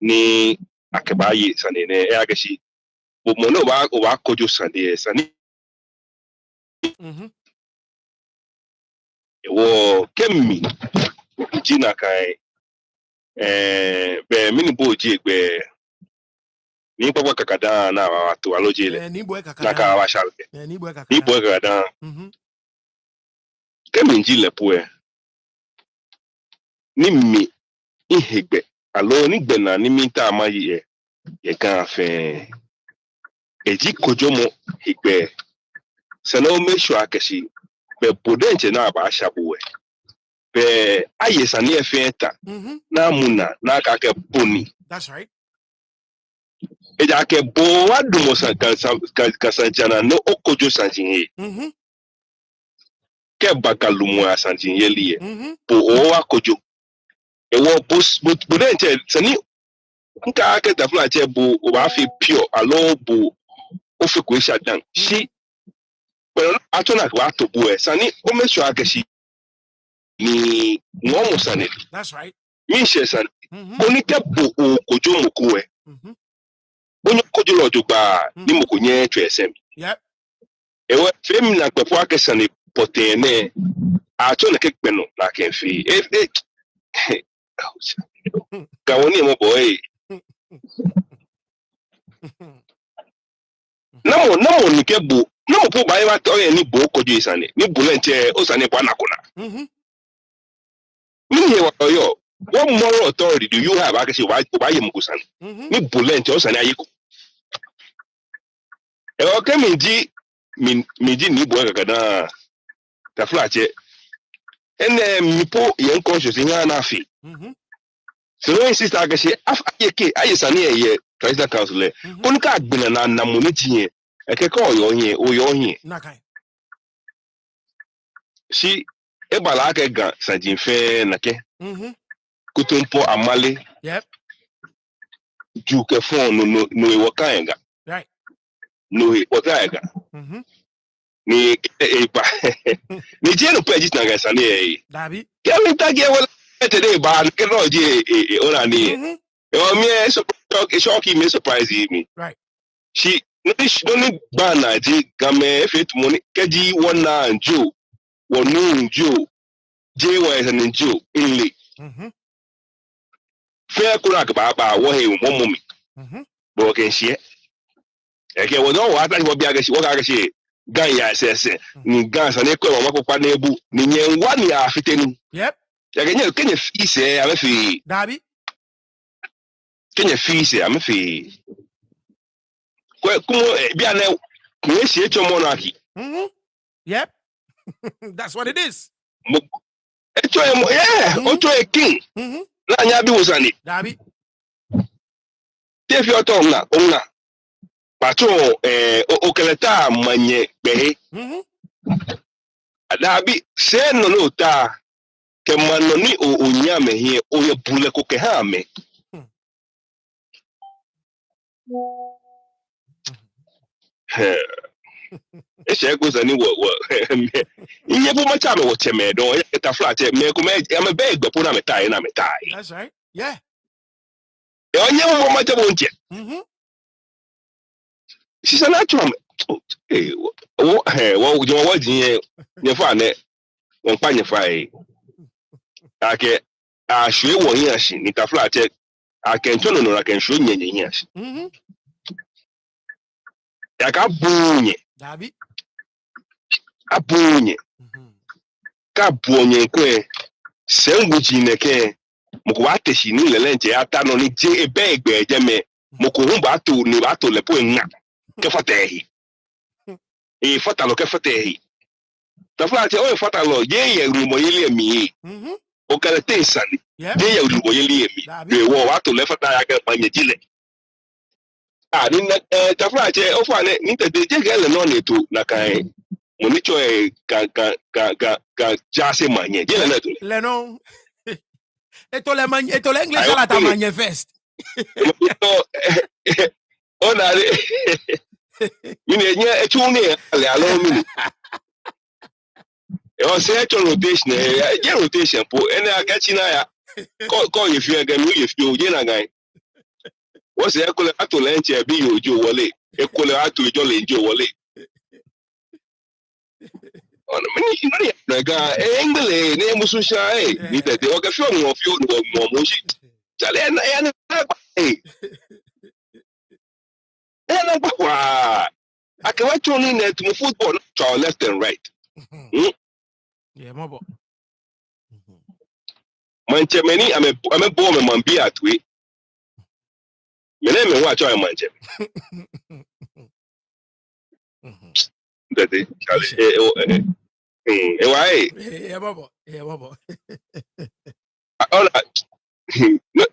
ni akabayi sanene Akashi but mono wa kojo sande sani wo kemi jina kai be mini boji be ni papa kakada na watu alojele
Ni boy
na
kakada.
ka wa shalke
Ni boy
ni
kakada.
boy kakada kemi njile pue ni mi ihegbe alo ni gbe na ni mi ta amayi ye kan fe eji kojomo higbe seno make sure akeshi be bodenche na ba shabuwe be ayesa ni efenta na muna na ka ke boni.
That's right.
Eja ke bo adumo san kan sanjana no okojo sanjinye ke bakalumo asanjinye liye bo o akojo ewo bodenche sani nka ke tafuna che bo o ba fi pure alo bo o fi ko shadan shi pero atona wa to bo e sani o make sure akeshi ni ngomo sani.
That's right.
Mi she sani oni ke bo o kojo moko e onye kojo lojo gba ni moko nye twesem.
Yep.
Ewe femi na kpepo akesani potene atona ke kpeno na kenfi ka woni mo boy namo ni ke bo namo po ba wa to ye ni bo kojo isani ni bulente o sani pa nakuna mi he wa yo what moral authority do you have akesi ba ye mukusan ni bulente o sani ayiko ewo ke mi ji ni bo kakada ta flache ene mi po ye conscious nya na afi so no insist akesi ayeke ayesani ye president council kon ka gbina na namoni tinye ekeke oyo yin
Nakai.
si ebala ake ga sajin fe nake kutumpo amale
Yep.
ju ke fon no e wakanga
Right.
no e wakanga ni ba ni je no pe jit na ga sani e
Dabi.
Kelvin Tackie wala today ba ke no je ona ni e o mi e shock me surprise me
Right.
she no ba na ji game fit money keji wona njo wonu njo je wa is an njo inle fair kurak ba wo he mo mo mi bo ken shie eke wo no wa ta wo bia ga shi wo ga shi gan ya sese ni gan sa ne ko wa ko na ebu ni nyen wa ni afiteni.
Yep.
Ya ga kenye fi se ame fi
Dabi.
kenye fi se ame fi ko kumo bia na ko shi echo monarchy.
Yep. That's what it is.
Echo yeah ocho e king na anya bi wosani
Dabi.
te fi oto na pato okeleta manye behe adabi se no ta ke manoni o onyame he o ye bule ko ke ha me eche go zani wo inye bu macha me wo cheme do e ta flat me ko me am be gbo na me tai na me tai
That's right. Yeah.
e onye bu macha bo nche si sana chwa me wo jo wo din ye fa ne won pa nye fa e ake a hwe wo yin ashi ni ta flat ake ntono no ake hwe nyenye yin ashi ya ka bunye
Dabi.
abunye ka bunye kwe senguji neke moko wa teshi ni lele nje ata no ni je ebe egbe eje me moko hu ba to ni ba to le po nna ke fatehi e fatalo ke fatehi ta flate o fatalo ye rumo yele mi o kale tesani ye rumo yele mi be wo wa to le fata ya ke panye jile ni na ta flate o fa ne ni te je gele no ne to na kai monicho ka jase manye jele na to
le no eto le English ala ta manye first
ona mini nye etu ni ale alo mini e o se eto rotation je rotation po ene agachi na ya ko ye fi aga nu ye fi o je na gan wo se ekole ato le nche bi yo jo wole ekole ato jo le jo wole ona Ini naga engle ne mususha ni tete o ka fio mo moshi. Chale na ba na ba wa. Akawa choni net mo football to left and right.
Yeah, mabo.
Manchemeni ame bo me man bi atwe. Mene me wa cho manche. Tete chale why?
Yeah, mabo. Yeah, mabo.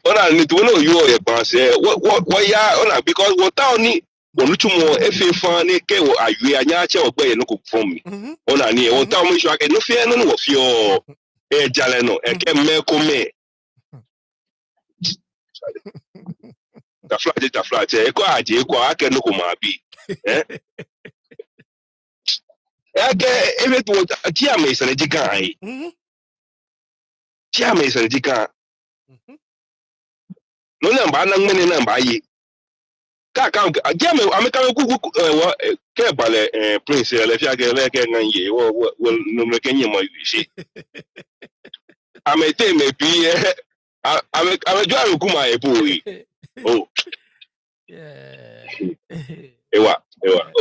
Ona ni to no you e pa se what ya ona because what town ni oluchumo efe fan ni ke wo ayu anya che ogbe no ko from me. Ona ni what town mo sure ke no fie no wo fie e jale no e ke me ko me. Ta flat e ko aje ko ake no ko ma bi. Eh? E ke e to ti ame se ne jikan yi. Ti ame se ne jikan. No na ba na ngene na ba yi. Ka jame ameka ku ke bale prince le fia ke le ke nganye wo no me kenye mo yishi amete me bi ame jo aru kuma e boyi oh ewa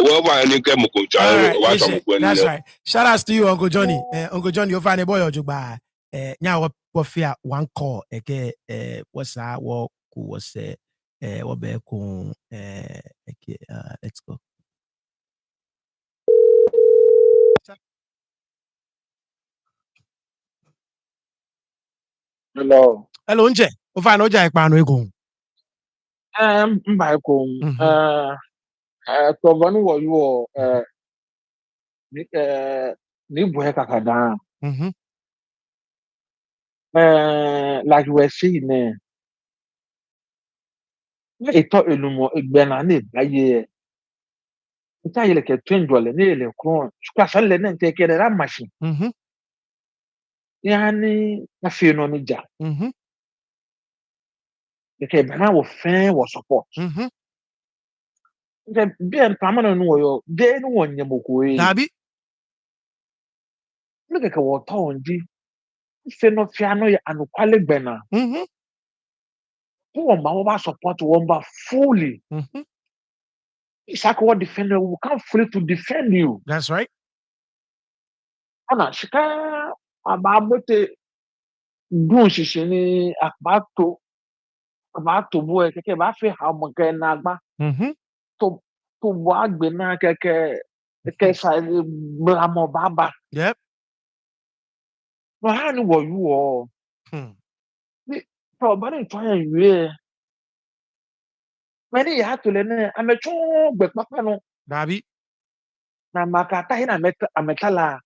wo ba ni ke mo ko cha wa so mo ko ni.
That's right. Shout out to you, Uncle Johnny. Uncle Johnny, you find a boy or jugba. Nya what fear one call eke what's that what was what be ko okay let's go.
Hello.
Hello, Nje. O find oja ipanu ego.
Mba ko to wo you ni buhe kakada. Like we were saying ito elumo egbena na baye ita yele ke twendole ne le kron kwa sale ne take the machine yani afi no ni ja ke bana wo fan wo support nke bien pamano no yo de no wonye moko e
Dabi.
look ke wo to ndi fe no fia no ya anukwale gbena who ma wo ba support wo ba fully Isako defender will come free to defend you.
That's right.
Ana shika ababote dun sisi ni abato boy keke ba fi ha mo ke na agba to bo agbe na keke sa bla mo baba.
Yep.
No ha ni wo you o. Ni to ba ni to yan yue. Many ya to le na amecho gbe papa no
Dabi.
na makata hina ametala.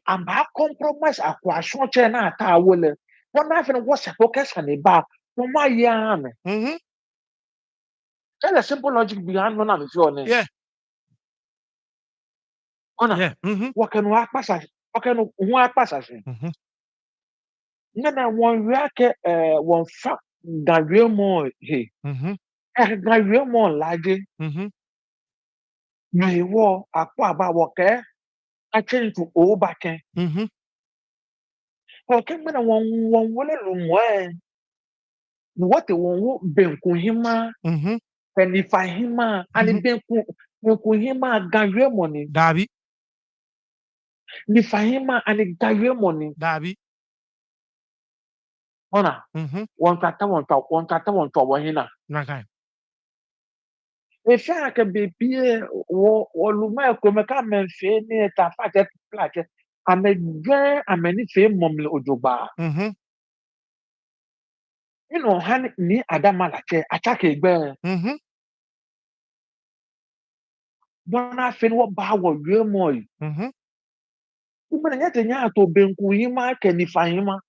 Amba compromise akwa che na ata wole. One na fi no wo se focus on the back. No ma ya me. Tell a simple logic behind no na me feel ne.
Yeah.
Ona.
Yeah.
What can work passage? What can work passage? Na one work one fa gawe mo he. Gawe mo laje. Me wo akwa ba wo ke a change to o back. Okay, me na one wole lu mo e. What the one benku hima penifa hima ani benku hima gawe mo ni.
Dabi.
Ni fahima ani gawe mo ni.
Dabi.
Ona. One kata one hina.
Okay.
Efe ake bebie wo luma ko me ka me fe ni ta fa je plaje amegbe ameni fe momle ojogba. You know han ni adama la che atake egbe. Bona fe wo ba wo we mo yi. Kuma na yete nya to benku yima ke ni fahima.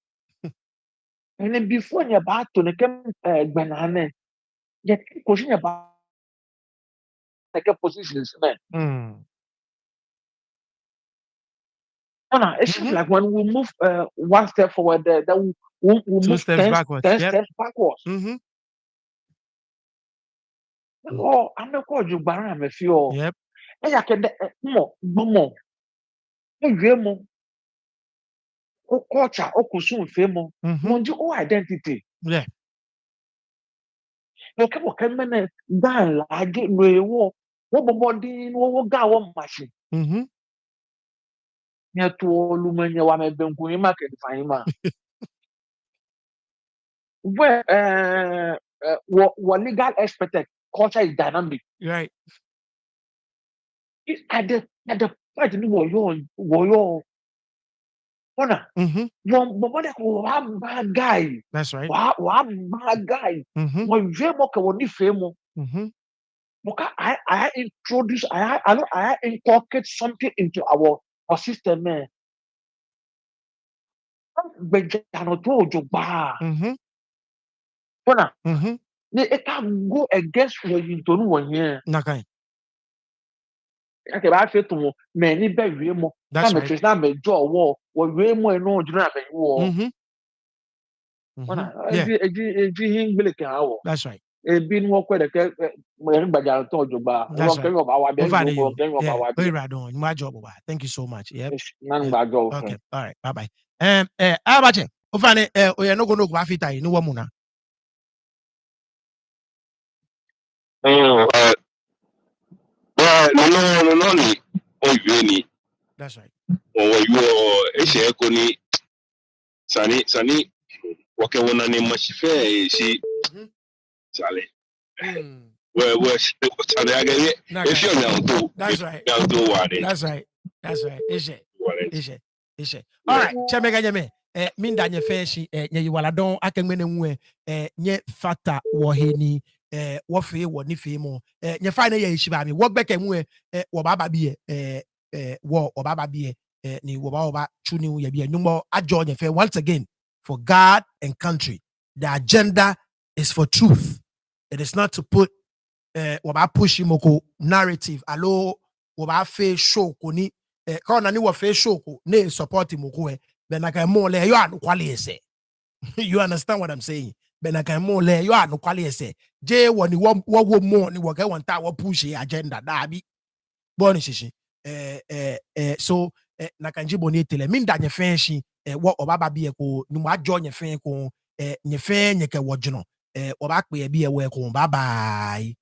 And before you ba to ne kem egbe na ne. Ye ko shi ba like positions man. It's just like when we move one step forward, then we move 10 steps backwards. Oh, I'm not called you Baran, I feel.
Yep.
I can more. Mo culture, consume fame,
Mhm.
mon identity.
Yeah.
Okay, man, dan lagi no body no Ga-Mashie.
Mhm.
Nya to lumanya wa me benku ni market fine. Where what legal expected culture is dynamic.
Right.
At the point ni wo Ona,
Mhm.
your mother was bad guy.
That's right.
Wa bad guy.
Mhm.
When you mo ka woni fame.
Mhm.
I introduce I inculcate something into our system man. Bejano to ojoba.
Mhm.
Ona,
Mhm.
it can go against what you don't want here.
Nakai.
Okay, I feel to many be we mo. Na
That's
me
right.
twist na me jaw war. We mo e no juna be war.
Mhm.
Ona,
Mhm. Yeah.
eji hingbele kan awo.
That's right.
Ebi ni wọ́n kọ́ ẹ̀dẹ̀kẹ́ gbàjà tó ọ̀jọ̀gba
That's
ọlọ́kẹ́
right.
yóò bá wa bí ẹni
Over to
gbogbo
you.
ọlọ́kẹ́ yóò bá
Yeah.
wa bí
Very right on. My job. Thank you so much. Yep.
náà ń
Yep.
gbàjọ òfin.
Okay. All right. Bye bye. Abache. Ofane oye no go no go afita ni wo mu na.
No, ni oyo ni.
That's right.
Oyo ehye ko ni sani wake wona ni mashife si sale. We sale agere. If you now do.
That's right.
Now do what it.
That's right. Ishe. All right. Chemega nyeme. Minda nye feshi nye waladon akengmene nwe nye fata woheni wofe wo ni fe mo nye fa na ye ishiba mi wo gbeke nwe wo baba bi wo obaba bi ni wo ba chuni ye bi nyumo ajo nye fe once again for God and country. The agenda is for truth. It is not to put waba push moko narrative alo waba fe show ko ni ka na ni wa fe show ko na support moko be na ka mo le yo anu kwale ese. You understand what I'm saying? Be na ka mo le yo anu kwale ese. Je wo ni wo mo ni wo ka won ta wo push agenda da bi bon shishi so na kan jibo ni tele min da nye fe shi wo obaba bi e ko ni mo ajo nye fe ko nye fe nye ke wo jono oba pe bi e wo ko bye bye.